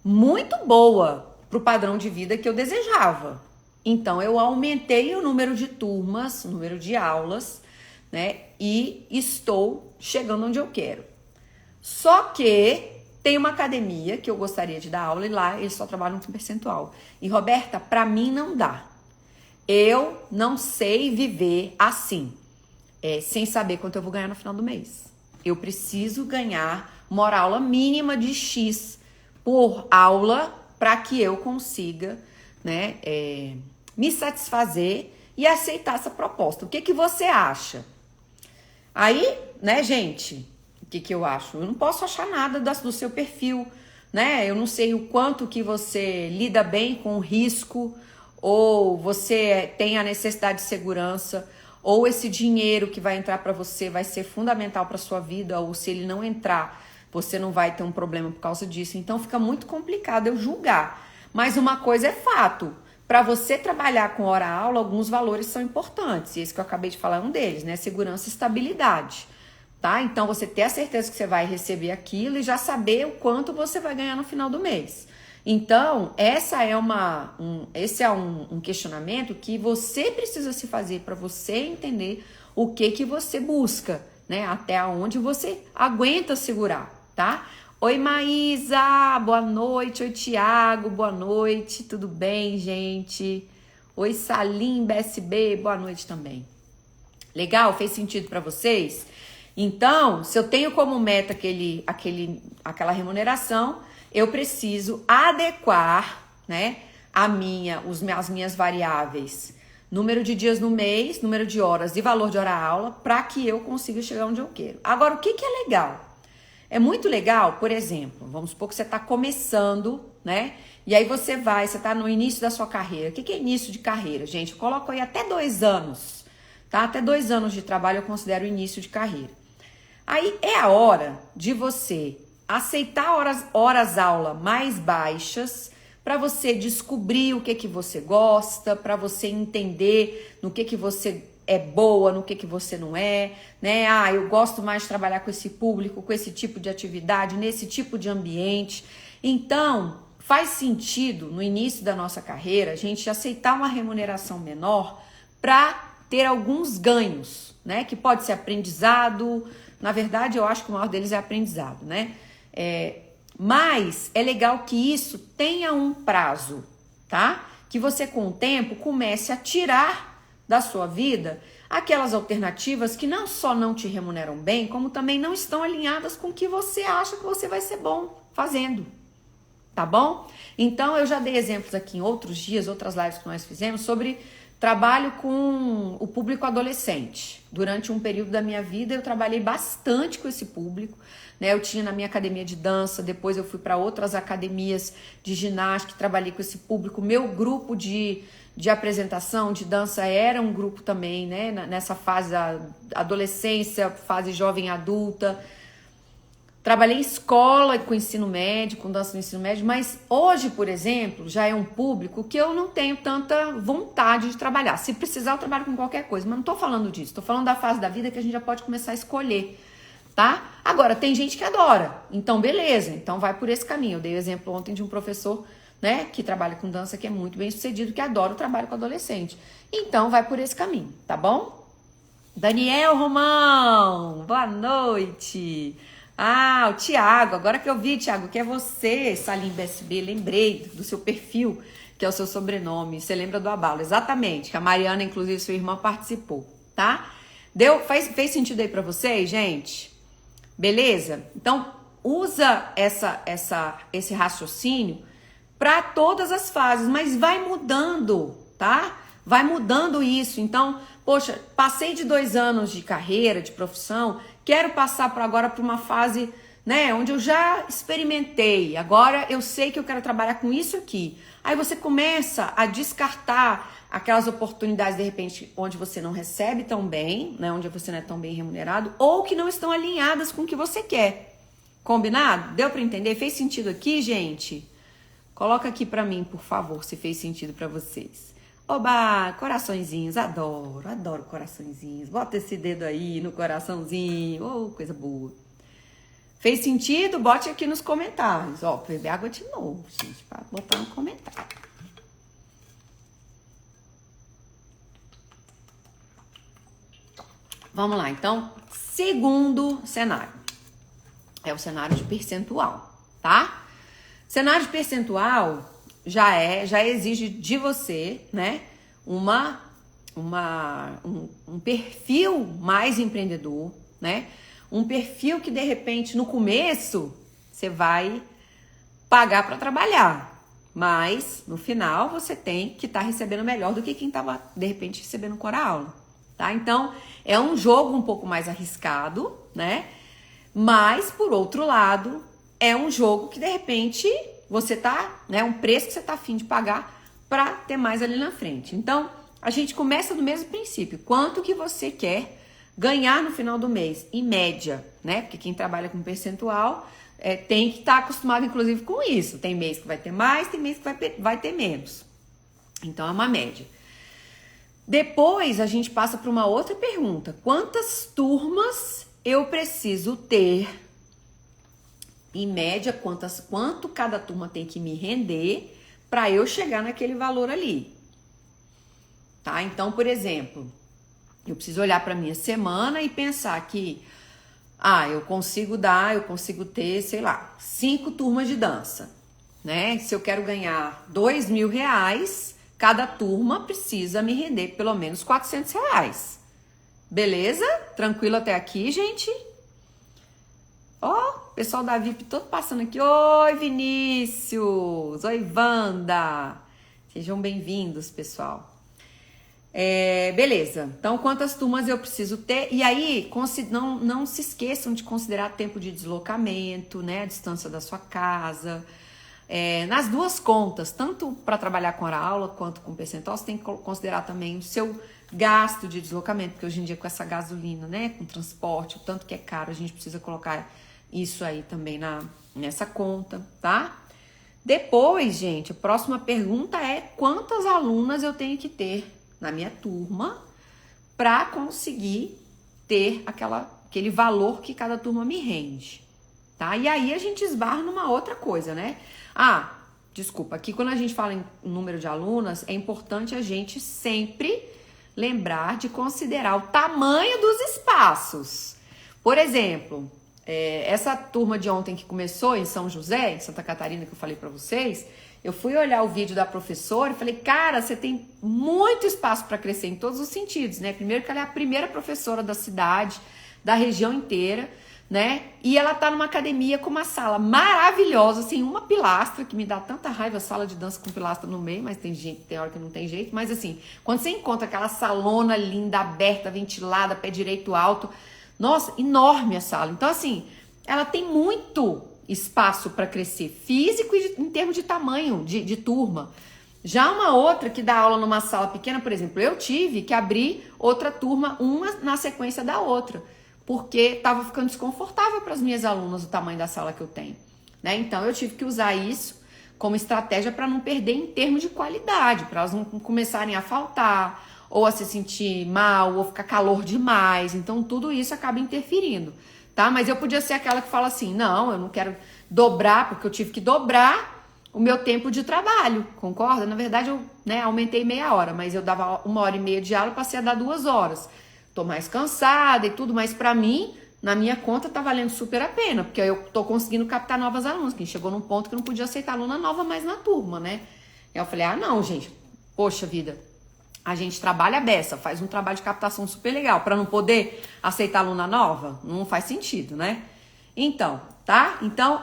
muito boa para o padrão de vida que eu desejava. Então, eu aumentei o número de turmas, o número de aulas, né? E estou chegando onde eu quero. Só que tem uma academia que eu gostaria de dar aula e lá eles só trabalham com percentual. E, Roberta, para mim não dá. Eu não sei viver assim, sem saber quanto eu vou ganhar no final do mês. Eu preciso ganhar uma hora aula mínima de X por aula para que eu consiga, né, me satisfazer e aceitar essa proposta. O que você acha? Aí, né, gente, o que eu acho? Eu não posso achar nada do seu perfil, né? Eu não sei o quanto que você lida bem com o risco, ou você tem a necessidade de segurança, ou esse dinheiro que vai entrar para você vai ser fundamental para sua vida, ou se ele não entrar, você não vai ter um problema por causa disso. Então fica muito complicado eu julgar. Mas uma coisa é fato, para você trabalhar com hora-aula, alguns valores são importantes. E esse que eu acabei de falar é um deles, né? Segurança e estabilidade, tá? Então você ter a certeza que você vai receber aquilo e já saber o quanto você vai ganhar no final do mês. Então, esse é um questionamento que você precisa se fazer para você entender o que você busca, né? Até onde você aguenta segurar, tá? Oi, Maísa, boa noite. Oi, Tiago, boa noite. Tudo bem, gente? Oi, Salim, BSB, boa noite também. Legal? Fez sentido para vocês? Então, se eu tenho como meta aquela remuneração, eu preciso adequar, né, as minhas variáveis, número de dias no mês, número de horas e valor de hora-aula, para que eu consiga chegar onde eu quero. Agora, o que é legal? É muito legal, por exemplo, vamos supor que você está começando, né? E aí você está no início da sua carreira. O que é início de carreira, gente? Eu coloco aí até 2 anos, tá? Até 2 anos de trabalho eu considero início de carreira. Aí é a hora de você aceitar horas aula mais baixas para você descobrir o que você gosta, para você entender no que você é boa, no que você não é, né? Ah, eu gosto mais de trabalhar com esse público, com esse tipo de atividade, nesse tipo de ambiente. Então, faz sentido no início da nossa carreira a gente aceitar uma remuneração menor para ter alguns ganhos, né? Que pode ser aprendizado. Na verdade, eu acho que o maior deles é aprendizado, né? Mas é legal que isso tenha um prazo, tá? Que você, com o tempo, comece a tirar da sua vida aquelas alternativas que não só não te remuneram bem, como também não estão alinhadas com o que você acha que você vai ser bom fazendo, tá bom? Então, eu já dei exemplos aqui em outros dias, outras lives que nós fizemos, sobre Trabalho com o público adolescente. Durante um período da minha vida eu trabalhei bastante com esse público, né? Eu tinha na minha academia de dança, depois eu fui para outras academias de ginástica, trabalhei com esse público. Meu grupo de apresentação de dança era um grupo também, né? Nessa fase da adolescência, fase jovem adulta. Trabalhei em escola com ensino médio, com dança no ensino médio, mas hoje, por exemplo, já é um público que eu não tenho tanta vontade de trabalhar. Se precisar, eu trabalho com qualquer coisa, mas não tô falando disso. Tô falando da fase da vida que a gente já pode começar a escolher, tá? Agora, tem gente que adora, então beleza, então vai por esse caminho. Eu dei o exemplo ontem de um professor, né, que trabalha com dança, que é muito bem sucedido, que adora o trabalho com adolescente. Então, vai por esse caminho, tá bom? Daniel Romão, boa noite. Ah, o Thiago, agora que eu vi, Thiago, que é você, Salim BSB, lembrei do seu perfil, que é o seu sobrenome, você lembra do Abalo, exatamente, que a Mariana, inclusive, sua irmã, participou, tá? Fez sentido aí pra vocês, gente? Beleza? Então, usa esse raciocínio para todas as fases, mas vai mudando, tá? Vai mudando isso. Então, poxa, passei de 2 anos de carreira, de profissão, quero passar agora para uma fase, né, onde eu já experimentei. Agora eu sei que eu quero trabalhar com isso aqui. Aí você começa a descartar aquelas oportunidades, de repente, onde você não recebe tão bem, né, onde você não é tão bem remunerado, ou que não estão alinhadas com o que você quer. Combinado? Deu para entender? Fez sentido aqui, gente? Coloca aqui para mim, por favor, se fez sentido para vocês. Oba, coraçõezinhos, adoro coraçõezinhos. Bota esse dedo aí no coraçãozinho, oh, coisa boa. Fez sentido? Bote aqui nos comentários. Ó, beber água de novo, gente, para botar no comentário. Vamos lá, então, segundo cenário. É o cenário de percentual, tá? Cenário de percentual já exige de você, né, um perfil mais empreendedor, né? Um perfil que de repente no começo você vai pagar para trabalhar, mas no final você tem que estar recebendo melhor do que quem estava de repente recebendo por aula, tá? Então é um jogo um pouco mais arriscado, né? Mas por outro lado é um jogo que de repente você tá, né, um preço que você tá a fim de pagar para ter mais ali na frente. Então, a gente começa do mesmo princípio. Quanto que você quer ganhar no final do mês, em média, né? Porque quem trabalha com percentual tem que estar acostumado, inclusive, com isso. Tem mês que vai ter mais, tem mês que vai ter menos. Então, é uma média. Depois, a gente passa para uma outra pergunta. Quantas turmas eu preciso ter? Em média, quanto cada turma tem que me render para eu chegar naquele valor ali, tá? Então, por exemplo, eu preciso olhar para minha semana e pensar que, eu consigo ter, sei lá, 5 turmas de dança, né? Se eu quero ganhar R$2.000, cada turma precisa me render pelo menos R$400. Beleza? Tranquilo até aqui, gente? Ó, pessoal da VIP todo passando aqui. Oi, Vinícius. Oi, Wanda. Sejam bem-vindos, pessoal. Beleza. Então, quantas turmas eu preciso ter? E aí, não se esqueçam de considerar tempo de deslocamento, né? A distância da sua casa. Nas duas contas, tanto para trabalhar com hora aula quanto com percentual, você tem que considerar também o seu gasto de deslocamento, porque hoje em dia com essa gasolina, né? Com transporte, o tanto que é caro, a gente precisa colocar isso aí também nessa conta, tá? Depois, gente, a próxima pergunta é quantas alunas eu tenho que ter na minha turma para conseguir ter aquele valor que cada turma me rende, tá? E aí a gente esbarra numa outra coisa, né? Desculpa, aqui quando a gente fala em número de alunas, é importante a gente sempre lembrar de considerar o tamanho dos espaços. Por exemplo, essa turma de ontem que começou em São José, em Santa Catarina, que eu falei para vocês, eu fui olhar o vídeo da professora e falei, cara, você tem muito espaço para crescer em todos os sentidos, né? Primeiro que ela é a primeira professora da cidade, da região inteira. né? E ela tá numa academia com uma sala maravilhosa, assim, uma pilastra, que me dá tanta raiva, sala de dança com pilastra no meio, mas tem gente, tem hora que não tem jeito, mas assim, quando você encontra aquela salona linda, aberta, ventilada, pé direito alto, nossa, enorme a sala. Então assim, ela tem muito espaço para crescer, físico e em termos de tamanho de turma. Já uma outra que dá aula numa sala pequena, por exemplo, eu tive que abrir outra turma, uma na sequência da outra, porque estava ficando desconfortável para as minhas alunas o tamanho da sala que eu tenho, né? Então eu tive que usar isso como estratégia para não perder em termos de qualidade, para elas não começarem a faltar, ou a se sentir mal, ou ficar calor demais. Então tudo isso acaba interferindo, tá? Mas eu podia ser aquela que fala assim, não, eu não quero dobrar, porque eu tive que dobrar o meu tempo de trabalho, concorda? Na verdade eu, né, aumentei meia hora, mas eu dava 1h30 de aula, passei a dar 2 horas. Tô mais cansada e tudo, mas pra mim, na minha conta, tá valendo super a pena, porque eu tô conseguindo captar novas alunas, que chegou num ponto que eu não podia aceitar aluna nova mais na turma, né? E eu falei, ah, não, gente, poxa vida, a gente trabalha a beça, faz um trabalho de captação super legal, pra não poder aceitar aluna nova? Não faz sentido, né? Então, tá? Então,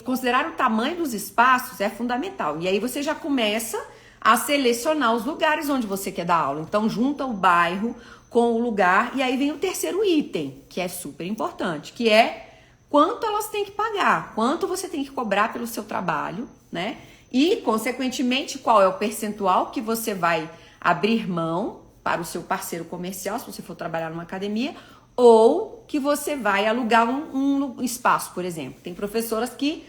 considerar o tamanho dos espaços é fundamental. E aí você já começa a selecionar os lugares onde você quer dar aula. Então, junta o bairro com o lugar. E aí vem o terceiro item, que é super importante, que é quanto elas têm que pagar, quanto você tem que cobrar pelo seu trabalho, né? E, consequentemente, qual é o percentual que você vai abrir mão para o seu parceiro comercial, se você for trabalhar numa academia, ou que você vai alugar um espaço, por exemplo. Tem professoras que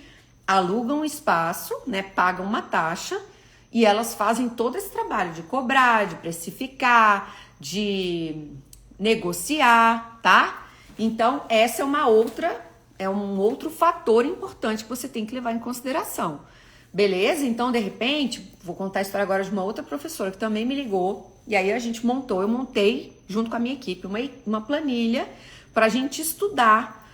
alugam um espaço, né, pagam uma taxa e elas fazem todo esse trabalho de cobrar, de precificar, de negociar, tá? Então, essa é um outro fator importante que você tem que levar em consideração. Beleza? Então, de repente, vou contar a história agora de uma outra professora que também me ligou. E aí eu montei junto com a minha equipe uma planilha para a gente estudar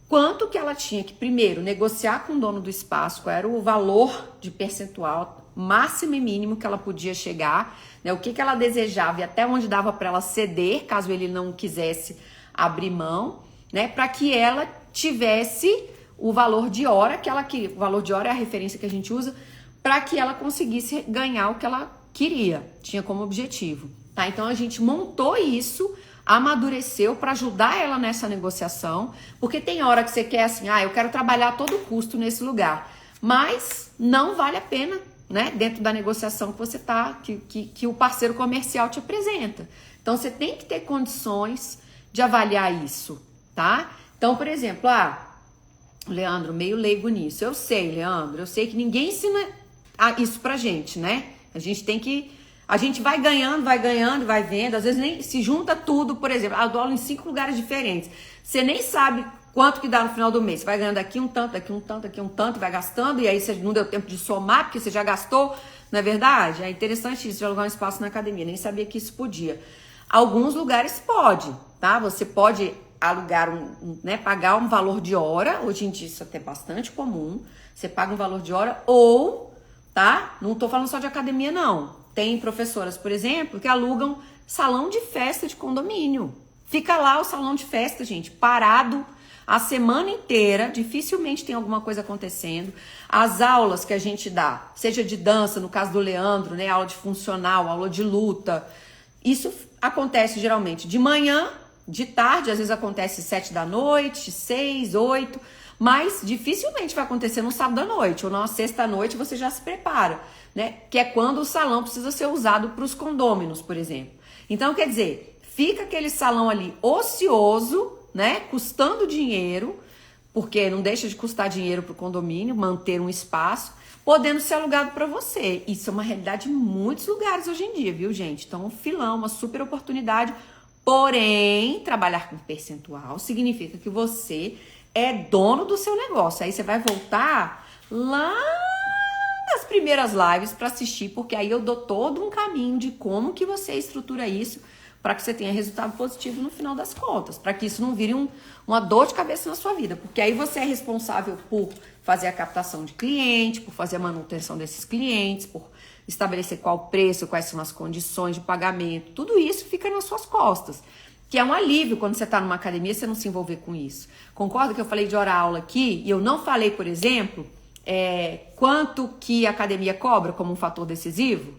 quanto que ela tinha que, primeiro, negociar com o dono do espaço, qual era o valor de percentual máximo e mínimo que ela podia chegar, né, o que ela desejava e até onde dava para ela ceder, caso ele não quisesse abrir mão, né, para que ela tivesse o valor de hora que ela queria. O valor de hora é a referência que a gente usa para que ela conseguisse ganhar o que ela queria, tinha como objetivo, tá? Então a gente montou isso, amadureceu para ajudar ela nessa negociação, porque tem hora que você quer assim, eu quero trabalhar a todo custo nesse lugar, mas não vale a pena, né? Dentro da negociação que você tá, que o parceiro comercial te apresenta. Então você tem que ter condições de avaliar isso, tá? Então, por exemplo, Leandro, meio leigo nisso. Eu sei, Leandro, eu sei que ninguém ensina isso pra gente, né? A gente vai ganhando, vai vendo, às vezes nem se junta tudo, por exemplo, eu dou aula em 5 lugares diferentes. Você nem sabe quanto que dá no final do mês. Você vai ganhando aqui um tanto, aqui um tanto, aqui um tanto, vai gastando, e aí você não deu tempo de somar, porque você já gastou, não é verdade? É interessante isso, de alugar um espaço na academia, nem sabia que isso podia. Alguns lugares pode, tá? Você pode alugar né, pagar um valor de hora, hoje em dia isso é até bastante comum, você paga um valor de hora ou, tá? Não tô falando só de academia não, tem professoras, por exemplo, que alugam salão de festa de condomínio, fica lá o salão de festa, gente, parado a semana inteira, dificilmente tem alguma coisa acontecendo, as aulas que a gente dá, seja de dança, no caso do Leandro, né, aula de funcional, aula de luta, isso acontece geralmente de manhã, de tarde, às vezes acontece 7 da noite, 6, 8, mas dificilmente vai acontecer no sábado à noite ou na sexta à noite você já se prepara, né? Que é quando o salão precisa ser usado para os condôminos, por exemplo. Então, quer dizer, fica aquele salão ali ocioso, né? Custando dinheiro, porque não deixa de custar dinheiro para o condomínio, manter um espaço, podendo ser alugado para você. Isso é uma realidade em muitos lugares hoje em dia, viu, gente? Então, um filão, uma super oportunidade. Porém, trabalhar com percentual significa que você é dono do seu negócio. Aí você vai voltar lá nas primeiras lives para assistir, porque aí eu dou todo um caminho de como que você estrutura isso para que você tenha resultado positivo no final das contas, para que isso não vire uma dor de cabeça na sua vida, porque aí você é responsável por fazer a captação de cliente, por fazer a manutenção desses clientes, por estabelecer qual o preço, quais são as condições de pagamento, tudo isso fica nas suas costas. que é um alívio quando você está numa academia, você não se envolver com isso. Concorda que eu falei de hora aula aqui e eu não falei, por exemplo, quanto que a academia cobra como um fator decisivo?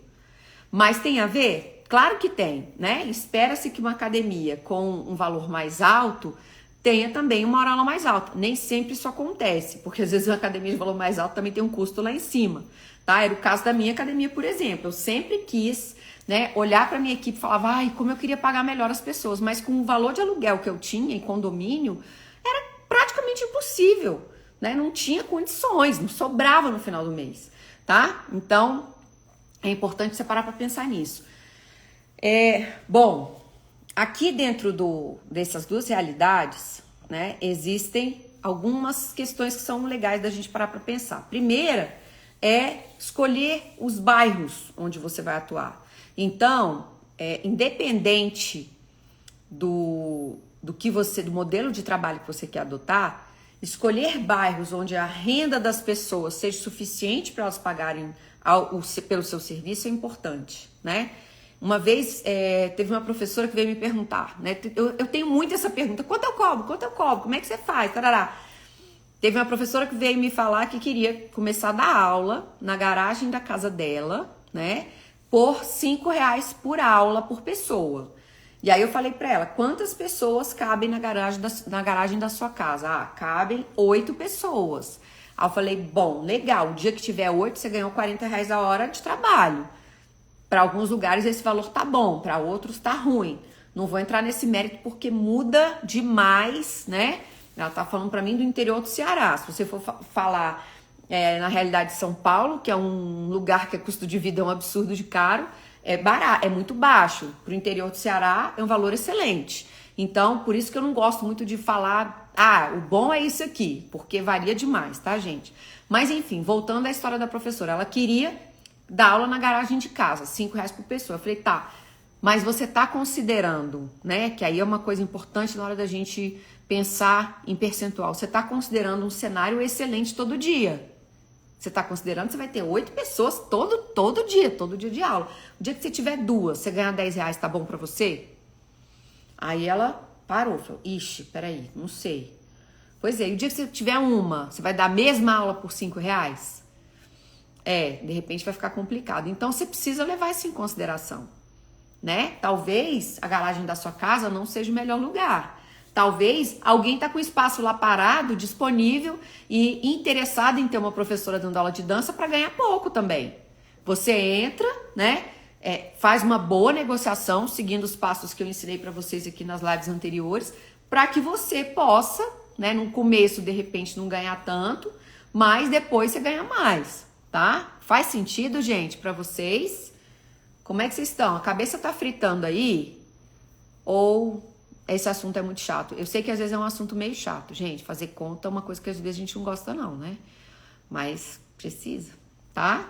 Mas tem a ver? Claro que tem, né? Espera-se que uma academia com um valor mais alto tenha também uma hora aula mais alta. Nem sempre isso acontece, porque às vezes uma academia de valor mais alto também tem um custo lá em cima, tá? Era o caso da minha academia, por exemplo. Eu sempre quis, né, olhar para minha equipe e falava, ai, como eu queria pagar melhor as pessoas, mas com o valor de aluguel que eu tinha em condomínio, era praticamente impossível, né? Não tinha condições, não sobrava no final do mês, tá? Então, é importante você parar para pensar nisso. Bom, aqui dentro dessas duas realidades, né, existem algumas questões que são legais da gente parar para pensar. Primeira é escolher os bairros onde você vai atuar. Então, independente do modelo de trabalho que você quer adotar, escolher bairros onde a renda das pessoas seja suficiente para elas pagarem pelo seu serviço é importante, né? Uma vez teve uma professora que veio me perguntar, né? Eu tenho muito essa pergunta: quanto eu cobro? Quanto eu cobro? Como é que você faz? Tarará. Teve uma professora que veio me falar que queria começar a dar aula na garagem da casa dela, né? Por R$5 por aula por pessoa. E aí eu falei pra ela: quantas pessoas cabem na garagem da sua casa? Ah, cabem 8 pessoas. Aí eu falei: bom, legal, o dia que tiver 8, você ganhou R$40 a hora de trabalho. Para alguns lugares esse valor tá bom, para outros tá ruim. Não vou entrar nesse mérito porque muda demais, né? Ela tá falando para mim do interior do Ceará. Se você for falar na realidade de São Paulo, que é um lugar que o custo de vida é um absurdo de caro, é barato, é muito baixo. Pro interior do Ceará é um valor excelente. Então, por isso que eu não gosto muito de falar, o bom é isso aqui, porque varia demais, tá, gente? Mas enfim, voltando à história da professora, ela queria dar aula na garagem de casa, R$5 por pessoa. Eu falei, tá, mas você tá considerando, né, que aí é uma coisa importante na hora da gente pensar em percentual, você tá considerando um cenário excelente todo dia. Você tá considerando que você vai ter 8 pessoas todo dia de aula. O dia que você tiver 2, você ganhar R$10, tá bom pra você? Aí ela parou, falou, ixi, peraí, não sei. Pois é, e o dia que você tiver uma, você vai dar a mesma aula por R$5? De repente vai ficar complicado. Então você precisa levar isso em consideração, né? Talvez a garagem da sua casa não seja o melhor lugar. Talvez alguém tá com espaço lá parado, disponível e interessado em ter uma professora dando aula de dança para ganhar pouco também. Você entra, né? Faz uma boa negociação, seguindo os passos que eu ensinei para vocês aqui nas lives anteriores, para que você possa, né? No começo, de repente, não ganhar tanto, mas depois você ganha mais. Tá? Faz sentido, gente, pra vocês? Como é que vocês estão? A cabeça tá fritando aí? Ou esse assunto é muito chato? Eu sei que às vezes é um assunto meio chato, gente. Fazer conta é uma coisa que às vezes a gente não gosta não, né? Mas precisa, tá?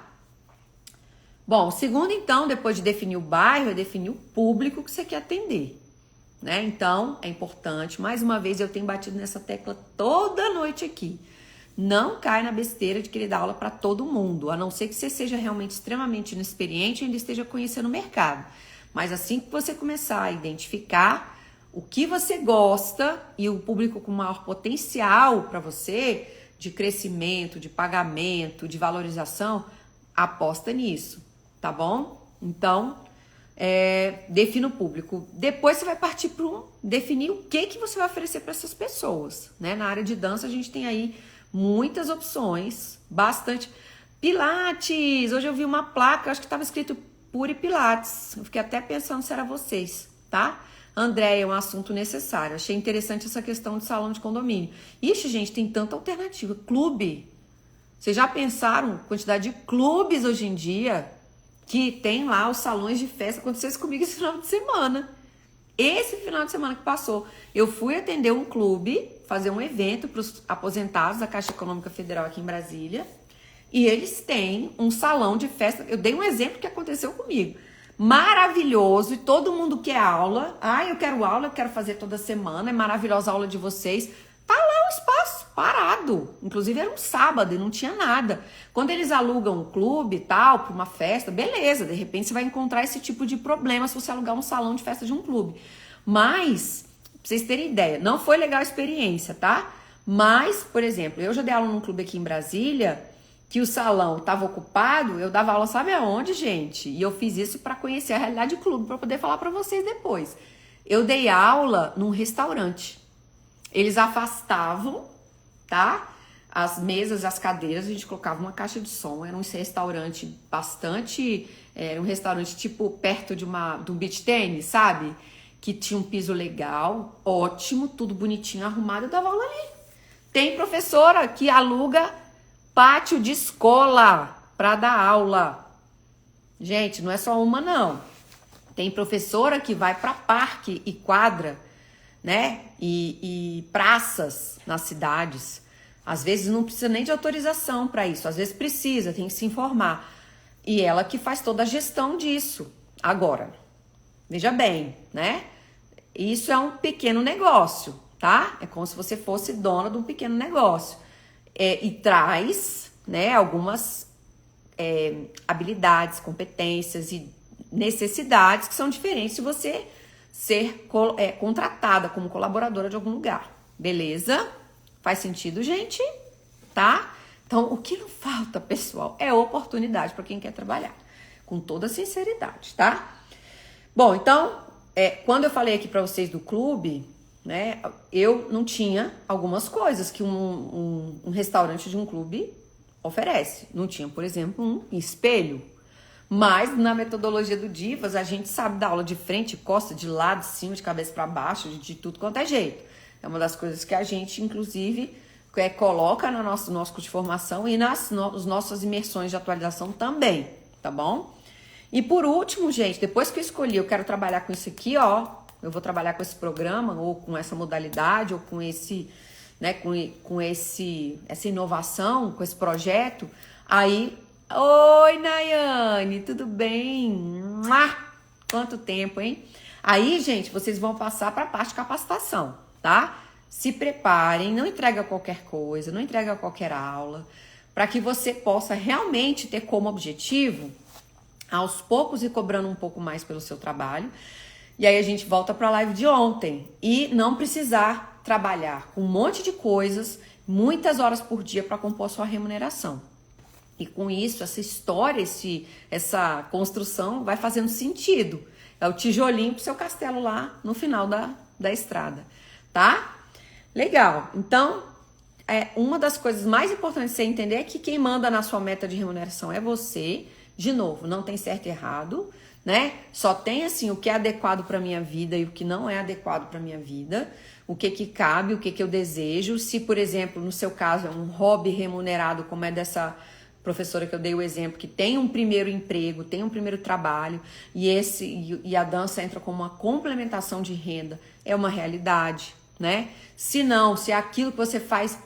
Bom, segundo então, depois de definir o bairro, é definir o público que você quer atender, né? Então, é importante, mais uma vez eu tenho batido nessa tecla toda noite aqui. Não cai na besteira de querer dar aula para todo mundo, a não ser que você seja realmente extremamente inexperiente e ainda esteja conhecendo o mercado. Mas assim que você começar a identificar o que você gosta e o público com maior potencial para você, de crescimento, de pagamento, de valorização, aposta nisso, tá bom? Então, defina o público. Depois você vai partir para definir o que você vai oferecer para essas pessoas, né? Na área de dança a gente tem aí muitas opções, bastante. Pilates, hoje eu vi uma placa, acho que estava escrito Pure Pilates. Eu fiquei até pensando se era vocês, tá? André, é um assunto necessário. Achei interessante essa questão de salão de condomínio. Ixi, gente, tem tanta alternativa. Clube. Vocês já pensaram a quantidade de clubes hoje em dia que tem lá os salões de festa? Aconteceu isso comigo esse final de semana. Esse final de semana que passou, eu fui atender um clube, fazer um evento para os aposentados da Caixa Econômica Federal aqui em Brasília. E eles têm um salão de festa. Eu dei um exemplo que aconteceu comigo. Maravilhoso. E todo mundo quer aula. Eu quero aula, eu quero fazer toda semana. É maravilhosa a aula de vocês. Tá lá o espaço parado. Inclusive era um sábado e não tinha nada. Quando eles alugam um clube e tal, para uma festa, beleza. De repente você vai encontrar esse tipo de problema se você alugar um salão de festa de um clube. Mas, pra vocês terem ideia, não foi legal a experiência, tá? Mas, por exemplo, eu já dei aula num clube aqui em Brasília, que o salão estava ocupado, eu dava aula sabe aonde, gente? E eu fiz isso para conhecer a realidade do clube, para poder falar para vocês depois. Eu dei aula num restaurante. Eles afastavam, tá? As mesas, as cadeiras, a gente colocava uma caixa de som. Era um restaurante bastante... Era um restaurante tipo perto de um beach tennis, sabe? Que tinha um piso legal, ótimo, tudo bonitinho, arrumado. Eu dava aula ali. Tem professora que aluga pátio de escola para dar aula. Gente, não é só uma, não. Tem professora que vai para parque e quadra, né? E praças nas cidades. Às vezes não precisa nem de autorização para isso. Às vezes precisa, tem que se informar. E ela que faz toda a gestão disso. Agora, veja bem, né? Isso é um pequeno negócio, tá? É como se você fosse dona de um pequeno negócio. E traz, né, algumas habilidades, competências e necessidades que são diferentes de você ser contratada como colaboradora de algum lugar. Beleza? Faz sentido, gente? Tá? Então, o que não falta, pessoal, é oportunidade para quem quer trabalhar. Com toda sinceridade, tá? Bom, então, quando eu falei aqui para vocês do clube, né, eu não tinha algumas coisas que um restaurante de um clube oferece. Não tinha, por exemplo, um espelho. Mas na metodologia do Divas, a gente sabe dar aula de frente, costa, de lado, de cima, de cabeça para baixo, de tudo quanto é jeito. É uma das coisas que a gente, inclusive, coloca no nosso curso de formação e nas nossas imersões de atualização também, tá bom? E por último, gente, depois que eu escolhi, eu quero trabalhar com isso aqui, ó. Eu vou trabalhar com esse programa, ou com essa modalidade, ou com esse, né, com essa inovação, com esse projeto. Aí, oi, Nayane, tudo bem? Quanto tempo, hein? Aí, gente, vocês vão passar para a parte de capacitação, tá? Se preparem, não entrega qualquer coisa, não entrega qualquer aula, para que você possa realmente ter como objetivo, aos poucos, ir cobrando um pouco mais pelo seu trabalho. E aí a gente volta para a live de ontem e não precisar trabalhar com um monte de coisas, muitas horas por dia para compor a sua remuneração. E com isso, essa história, essa construção vai fazendo sentido. É o tijolinho pro seu castelo lá no final da estrada, tá? Legal. Então, uma das coisas mais importantes de você entender é que quem manda na sua meta de remuneração é você. De novo, não tem certo e errado, né? Só tem assim o que é adequado para minha vida e o que não é adequado para minha vida, o que cabe, o que eu desejo. Se, por exemplo, no seu caso é um hobby remunerado, como é dessa professora que eu dei o exemplo, que tem um primeiro emprego, tem um primeiro trabalho e a dança entra como uma complementação de renda, é uma realidade, né? Se não, se aquilo que você faz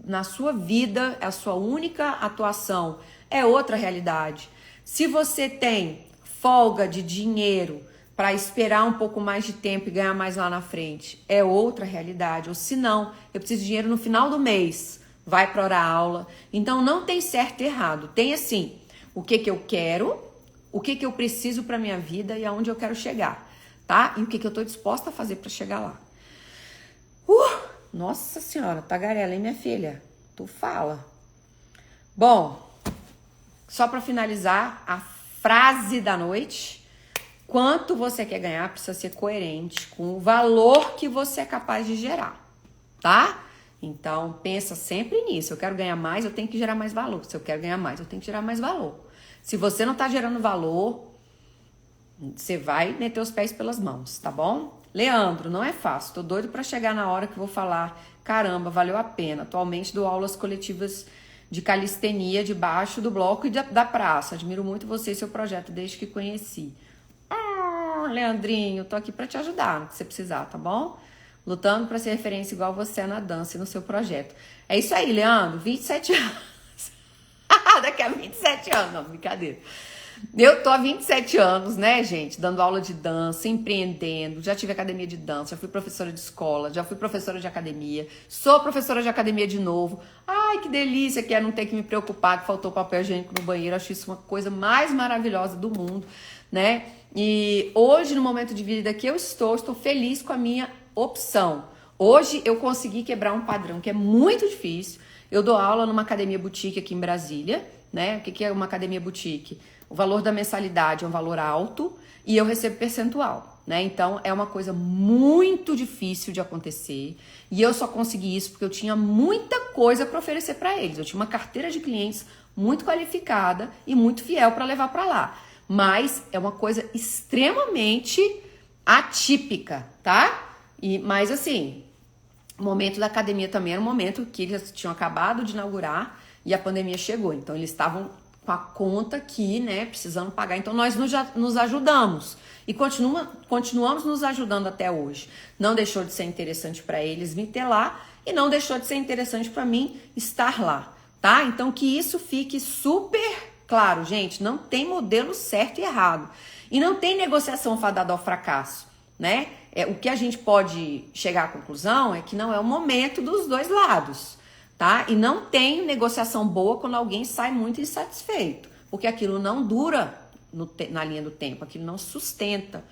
na sua vida, é a sua única atuação, é outra realidade. Se você tem folga de dinheiro para esperar um pouco mais de tempo e ganhar mais lá na frente, é outra realidade. Ou se não, eu preciso de dinheiro no final do mês, vai para hora aula. Então não tem certo e errado. Tem assim, o que eu quero, o que eu preciso para minha vida e aonde eu quero chegar, tá? E o que eu tô disposta a fazer para chegar lá. Nossa senhora, tagarela, hein, minha filha? Tu fala. Bom, só para finalizar, a frase da noite: quanto você quer ganhar precisa ser coerente com o valor que você é capaz de gerar, tá? Então, pensa sempre nisso. Eu quero ganhar mais, eu tenho que gerar mais valor. Se eu quero ganhar mais, eu tenho que gerar mais valor. Se você não tá gerando valor, você vai meter os pés pelas mãos, tá bom? Leandro, não é fácil. Tô doido para chegar na hora que eu vou falar, caramba, valeu a pena. Atualmente dou aulas coletivas de calistenia debaixo do bloco e da praça. Admiro muito você e seu projeto desde que conheci. Leandrinho, tô aqui para te ajudar no que você precisar, tá bom? Lutando para ser referência igual você é na dança e no seu projeto. É isso aí, Leandro, 27 anos. Daqui a 27 anos, não, brincadeira. Eu tô há 27 anos, né, gente, dando aula de dança, empreendendo, já tive academia de dança, já fui professora de escola, já fui professora de academia, sou professora de academia de novo. Ai, que delícia que é não ter que me preocupar que faltou papel higiênico no banheiro, acho isso uma coisa mais maravilhosa do mundo, né? E hoje, no momento de vida que eu estou feliz com a minha opção. Hoje eu consegui quebrar um padrão que é muito difícil. Eu dou aula numa academia boutique aqui em Brasília, né? O que é uma academia boutique? O valor da mensalidade é um valor alto e eu recebo percentual, né? Então é uma coisa muito difícil de acontecer e eu só consegui isso porque eu tinha muita coisa para oferecer para eles. Eu tinha uma carteira de clientes muito qualificada e muito fiel para levar para lá. Mas é uma coisa extremamente atípica, tá? Mas assim, o momento da academia também era um momento que eles tinham acabado de inaugurar e a pandemia chegou. Então eles estavam com a conta aqui, né, precisando pagar. Então nós nos ajudamos e continuamos nos ajudando até hoje. Não deixou de ser interessante para eles vir ter lá e não deixou de ser interessante para mim estar lá, tá? Então que isso fique super claro, gente, não tem modelo certo e errado. E não tem negociação fadada ao fracasso, né? O que a gente pode chegar à conclusão é que não é o momento dos dois lados, tá? E não tem negociação boa quando alguém sai muito insatisfeito, porque aquilo não dura na linha do tempo, aquilo não sustenta,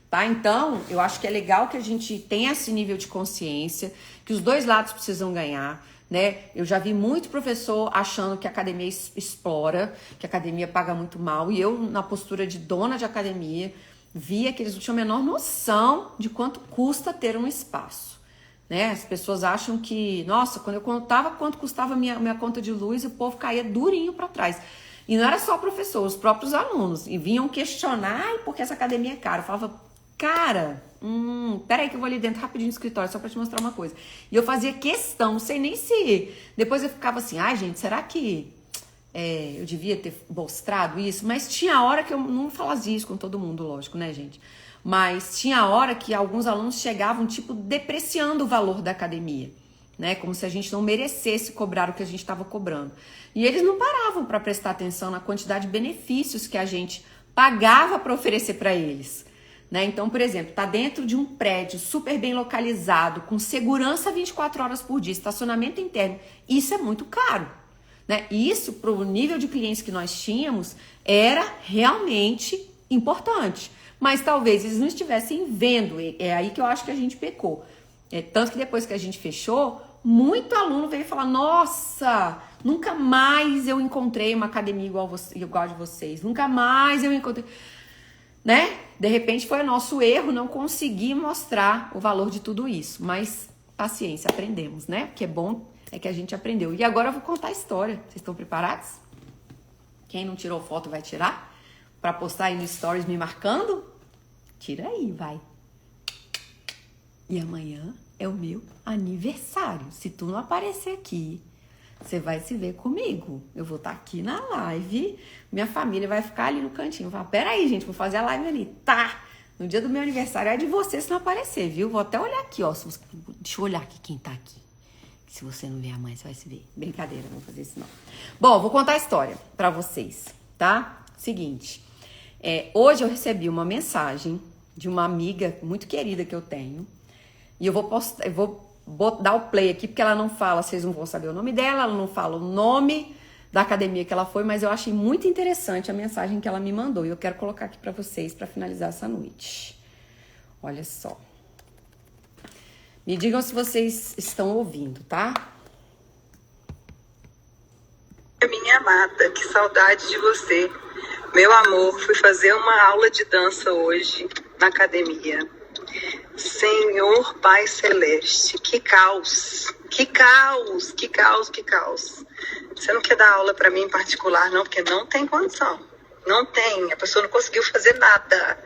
tá? Então, eu acho que é legal que a gente tenha esse nível de consciência, que os dois lados precisam ganhar, né? Eu já vi muito professor achando que a academia explora, que a academia paga muito mal, e eu, na postura de dona de academia, via que eles não tinham a menor noção de quanto custa ter um espaço, né? As pessoas acham que, nossa, quando eu contava quanto custava minha conta de luz, o povo caía durinho para trás. E não era só o professor, os próprios alunos, e vinham questionar, por que essa academia é cara? Eu falava, cara, peraí que eu vou ali dentro rapidinho no escritório só pra te mostrar uma coisa. E eu fazia questão, não sei nem se... Depois eu ficava assim, ai gente, será que eu devia ter mostrado isso? Mas tinha hora que eu não fazia isso com todo mundo, lógico, né, gente? Mas tinha hora que alguns alunos chegavam, tipo, depreciando o valor da academia, né? Como se a gente não merecesse cobrar o que a gente estava cobrando. E eles não paravam para prestar atenção na quantidade de benefícios que a gente pagava para oferecer para eles. Né? Então, por exemplo, tá dentro de um prédio super bem localizado, com segurança 24 horas por dia, estacionamento interno. Isso é muito caro. Né? Isso, para o nível de clientes que nós tínhamos, era realmente importante. Mas talvez eles não estivessem vendo. É aí que eu acho que a gente pecou. Tanto que depois que a gente fechou, muito aluno veio falar, nossa, nunca mais eu encontrei uma academia igual a de vocês. Nunca mais eu encontrei... Né? De repente foi o nosso erro não conseguir mostrar o valor de tudo isso. Mas paciência, aprendemos, né? O que é bom é que a gente aprendeu. E agora eu vou contar a história. Vocês estão preparados? Quem não tirou foto vai tirar? Pra postar aí no Stories me marcando? Tira aí, vai. E amanhã é o meu aniversário. Se tu não aparecer aqui, você vai se ver comigo. Eu vou estar aqui na live. Minha família vai ficar ali no cantinho. Vai falar, peraí, gente, vou fazer a live ali. Tá, no dia do meu aniversário é de você se não aparecer, viu? Vou até olhar aqui, ó. Deixa eu olhar aqui quem tá aqui. Se você não ver amanhã, você vai se ver. Brincadeira, não vou fazer isso não. Bom, vou contar a história pra vocês, tá? Seguinte, hoje eu recebi uma mensagem de uma amiga muito querida que eu tenho. E eu vou dar o play aqui, porque ela não fala, vocês não vão saber o nome dela, ela não fala o nome da academia que ela foi, mas eu achei muito interessante a mensagem que ela me mandou. E eu quero colocar aqui pra vocês, pra finalizar essa noite. Olha só. Me digam se vocês estão ouvindo, tá? Minha amada, que saudade de você. Meu amor, fui fazer uma aula de dança hoje na academia. Senhor Pai Celeste, que caos, que caos, que caos, que caos. Você não quer dar aula para mim em particular, não? Porque não tem condição. Não tem, a pessoa não conseguiu fazer nada.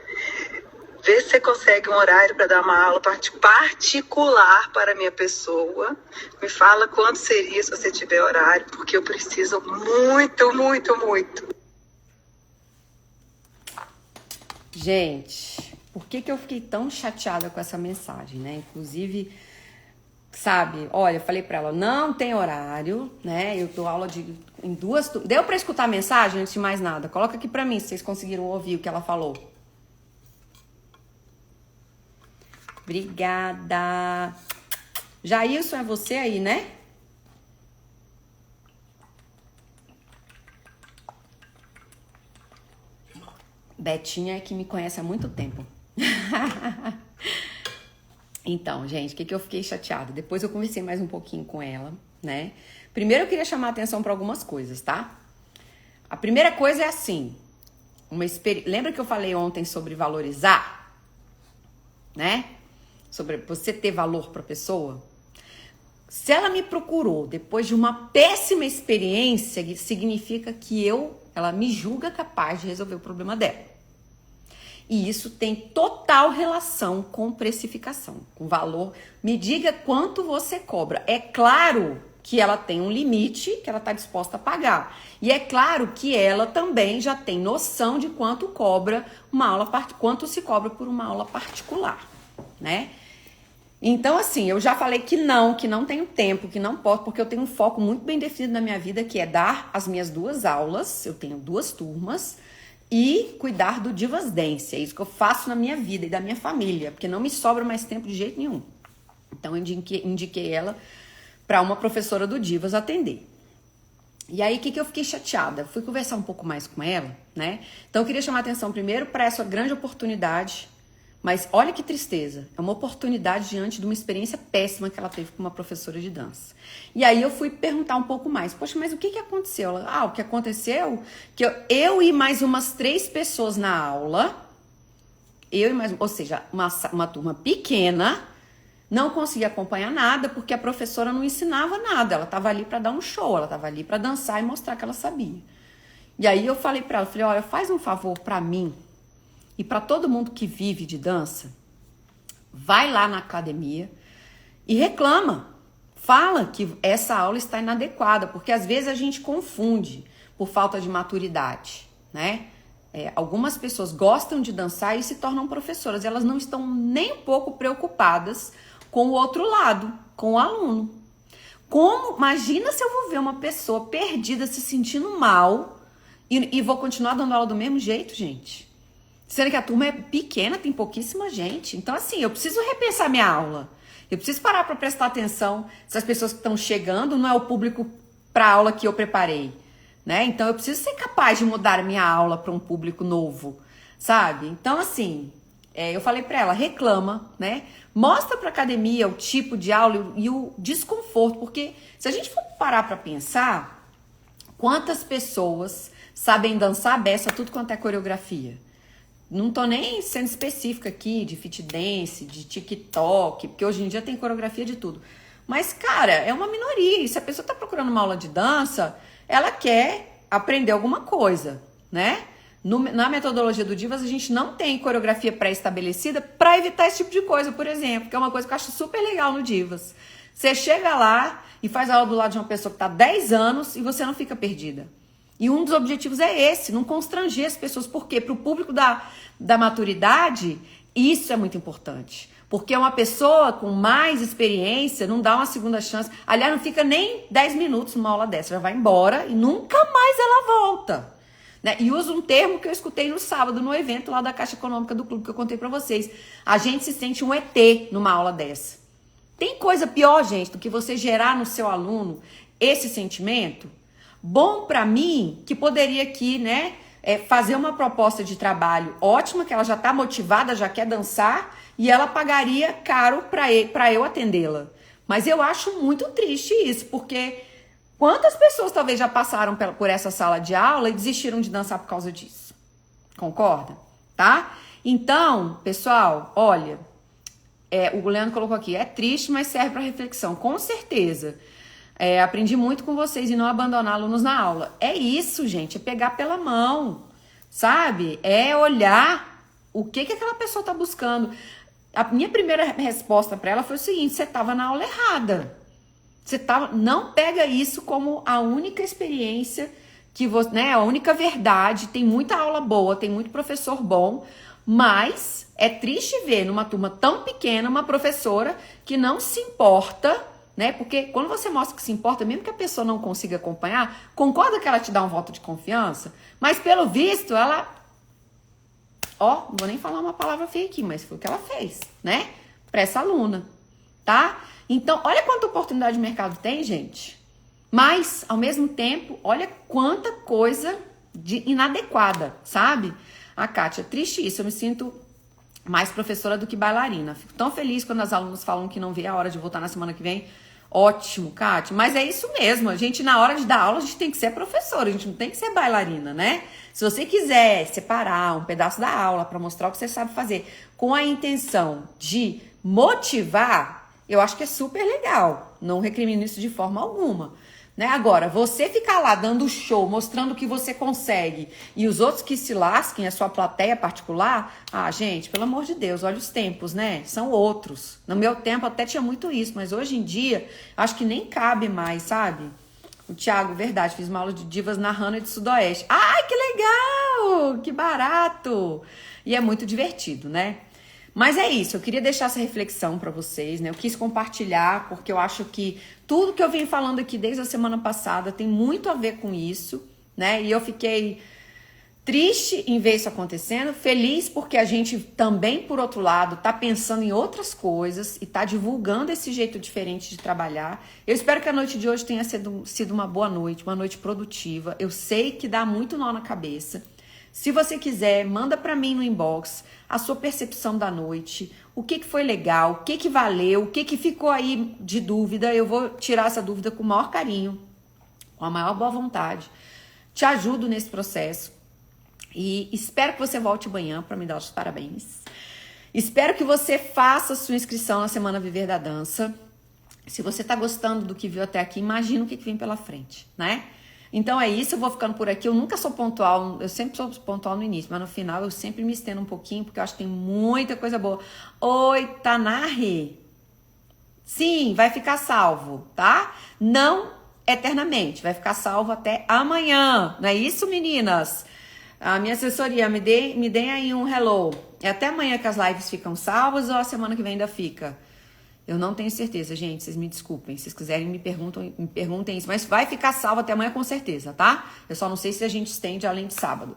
Vê se você consegue um horário para dar uma aula particular para a minha pessoa. Me fala quando seria se você tiver horário, porque eu preciso muito, muito, muito. Gente, por que eu fiquei tão chateada com essa mensagem, né? Inclusive, sabe, olha, eu falei pra ela, não tem horário, né? Eu dou aula em duas... Deu pra escutar a mensagem antes de mais nada? Coloca aqui pra mim, se vocês conseguiram ouvir o que ela falou. Obrigada. Jailson, é você aí, né? Betinha é que me conhece há muito tempo. Então, gente, o que eu fiquei chateada? Depois eu conversei mais um pouquinho com ela, né? Primeiro eu queria chamar a atenção para algumas coisas, tá? A primeira coisa é assim, lembra que eu falei ontem sobre valorizar, né? Sobre você ter valor para a pessoa? Se ela me procurou depois de uma péssima experiência, significa que ela me julga capaz de resolver o problema dela. E isso tem total relação com precificação, com valor. Me diga quanto você cobra. É claro que ela tem um limite que ela está disposta a pagar. E é claro que ela também já tem noção de quanto cobra uma aula, quanto se cobra por uma aula particular, né? Então, assim, eu já falei que não tenho tempo, que não posso, porque eu tenho um foco muito bem definido na minha vida, que é dar as minhas 2 aulas, eu tenho 2 turmas, e cuidar do Divas Dance. É isso que eu faço na minha vida e da minha família, porque não me sobra mais tempo de jeito nenhum. Então, eu indiquei ela para uma professora do Divas atender. E aí, o que eu fiquei chateada? Fui conversar um pouco mais com ela, né? Então, eu queria chamar a atenção primeiro para essa grande oportunidade. Mas olha que tristeza, é uma oportunidade diante de uma experiência péssima que ela teve com uma professora de dança. E aí eu fui perguntar um pouco mais, poxa, mas o que aconteceu? O que aconteceu? Que eu e mais umas 3 pessoas na aula, ou seja, uma turma pequena, não conseguia acompanhar nada porque a professora não ensinava nada, ela estava ali para dar um show, ela estava ali para dançar e mostrar que ela sabia. E aí eu falei para ela, olha, faz um favor para mim, e para todo mundo que vive de dança, vai lá na academia e reclama. Fala que essa aula está inadequada, porque às vezes a gente confunde por falta de maturidade, né? Algumas pessoas gostam de dançar e se tornam professoras. Elas não estão nem um pouco preocupadas com o outro lado, com o aluno. Imagina se eu vou ver uma pessoa perdida se sentindo mal e vou continuar dando aula do mesmo jeito, gente? Sendo que a turma é pequena, tem pouquíssima gente. Então, assim, eu preciso repensar minha aula. Eu preciso parar para prestar atenção se as pessoas que estão chegando não é o público para a aula que eu preparei, né? Então, eu preciso ser capaz de mudar a minha aula para um público novo, sabe? Então, assim, eu falei para ela, reclama, né? Mostra para a academia o tipo de aula e o desconforto, porque se a gente for parar para pensar, quantas pessoas sabem dançar a beça tudo quanto é coreografia? Não tô nem sendo específica aqui de fit dance, de TikTok, porque hoje em dia tem coreografia de tudo. Mas, cara, é uma minoria. E se a pessoa tá procurando uma aula de dança, ela quer aprender alguma coisa, né? Na metodologia do Divas, a gente não tem coreografia pré-estabelecida para evitar esse tipo de coisa, por exemplo, que é uma coisa que eu acho super legal no Divas. Você chega lá e faz aula do lado de uma pessoa que tá há 10 anos e você não fica perdida. E um dos objetivos é esse, não constranger as pessoas. Por quê? Para o público da maturidade, isso é muito importante. Porque uma pessoa com mais experiência não dá uma segunda chance. Aliás, não fica nem 10 minutos numa aula dessa. Já vai embora e nunca mais ela volta. Né? E usa um termo que eu escutei no sábado, no evento lá da Caixa Econômica do Clube, que eu contei para vocês. A gente se sente um ET numa aula dessa. Tem coisa pior, gente, do que você gerar no seu aluno esse sentimento? Bom para mim, que poderia aqui, né, fazer uma proposta de trabalho ótima, que ela já está motivada, já quer dançar, e ela pagaria caro para eu atendê-la. Mas eu acho muito triste isso, porque quantas pessoas talvez já passaram por essa sala de aula e desistiram de dançar por causa disso? Concorda? Tá? Então, pessoal, olha, o Leandro colocou aqui, é triste, mas serve para reflexão. Com certeza. Aprendi muito com vocês e não abandonar alunos na aula. É isso, gente, é pegar pela mão, sabe? É olhar o que aquela pessoa está buscando. A minha primeira resposta para ela foi o seguinte: você estava na aula errada. Não pega isso como a única experiência que você, né? A única verdade. Tem muita aula boa, tem muito professor bom, mas é triste ver numa turma tão pequena uma professora que não se importa, né? Porque quando você mostra que se importa, mesmo que a pessoa não consiga acompanhar, concorda que ela te dá um voto de confiança, mas pelo visto ela, não vou nem falar uma palavra feia aqui, mas foi o que ela fez, né? Para essa aluna, tá? Então, olha quanta oportunidade de mercado tem, gente. Mas, ao mesmo tempo, olha quanta coisa inadequada, sabe? A Kátia, triste isso, eu me sinto mais professora do que bailarina. Fico tão feliz quando as alunas falam que não vê a hora de voltar na semana que vem. Ótimo, Kátia. Mas é isso mesmo. A gente, na hora de dar aula, a gente tem que ser professora. A gente não tem que ser bailarina, né? Se você quiser separar um pedaço da aula para mostrar o que você sabe fazer com a intenção de motivar, eu acho que é super legal. Não recrimino isso de forma alguma. Né? Agora, você ficar lá dando show, mostrando que você consegue e os outros que se lasquem, a sua plateia particular, gente, pelo amor de Deus, olha os tempos, né? São outros. No meu tempo até tinha muito isso, mas hoje em dia, acho que nem cabe mais, sabe? O Thiago, verdade, fiz uma aula de divas na Hanna de Sudoeste. Ai, que legal! Que barato! E é muito divertido, né? Mas é isso, eu queria deixar essa reflexão para vocês, né? Eu quis compartilhar porque eu acho que tudo que eu venho falando aqui desde a semana passada tem muito a ver com isso, né? E eu fiquei triste em ver isso acontecendo, feliz porque a gente também, por outro lado, tá pensando em outras coisas e tá divulgando esse jeito diferente de trabalhar. Eu espero que a noite de hoje tenha sido uma boa noite, uma noite produtiva. Eu sei que dá muito nó na cabeça. Se você quiser, manda para mim no inbox a sua percepção da noite, o que foi legal, o que valeu, o que ficou aí de dúvida. Eu vou tirar essa dúvida com o maior carinho, com a maior boa vontade. Te ajudo nesse processo e espero que você volte amanhã para me dar os parabéns. Espero que você faça a sua inscrição na Semana Viver da Dança. Se você está gostando do que viu até aqui, imagina o que vem pela frente, né? Então é isso, eu vou ficando por aqui. Eu nunca sou pontual, eu sempre sou pontual no início, mas no final eu sempre me estendo um pouquinho, porque eu acho que tem muita coisa boa. Oi, Tanarri. Sim, vai ficar salvo, tá? Não eternamente, vai ficar salvo até amanhã. Não é isso, meninas? A minha assessoria, me deem aí um hello. É até amanhã que as lives ficam salvas ou a semana que vem ainda fica? Eu não tenho certeza, gente, vocês me desculpem. Se vocês quiserem, me perguntem isso. Mas vai ficar salvo até amanhã com certeza, tá? Eu só não sei se a gente estende além de sábado.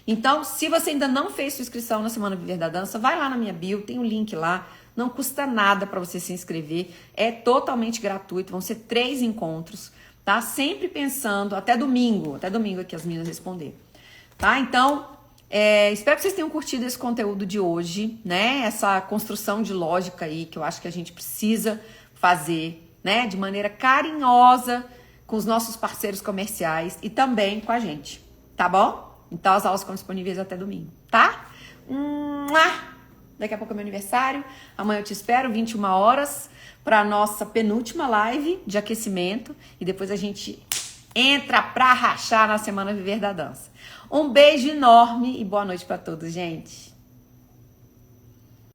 Então, se você ainda não fez sua inscrição na Semana Viver da Dança, vai lá na minha bio, tem um link lá. Não custa nada para você se inscrever. É totalmente gratuito, vão ser 3 encontros, tá? Sempre pensando, até domingo aqui as meninas responderem. Tá? Então, espero que vocês tenham curtido esse conteúdo de hoje, né? Essa construção de lógica aí que eu acho que a gente precisa fazer, né? De maneira carinhosa com os nossos parceiros comerciais e também com a gente, tá bom? Então as aulas ficam disponíveis até domingo, tá? Daqui a pouco é meu aniversário. Amanhã eu te espero, 21 horas, para a nossa penúltima live de aquecimento e depois a gente entra pra rachar na Semana Viver da Dança. Um beijo enorme e boa noite para todos, gente.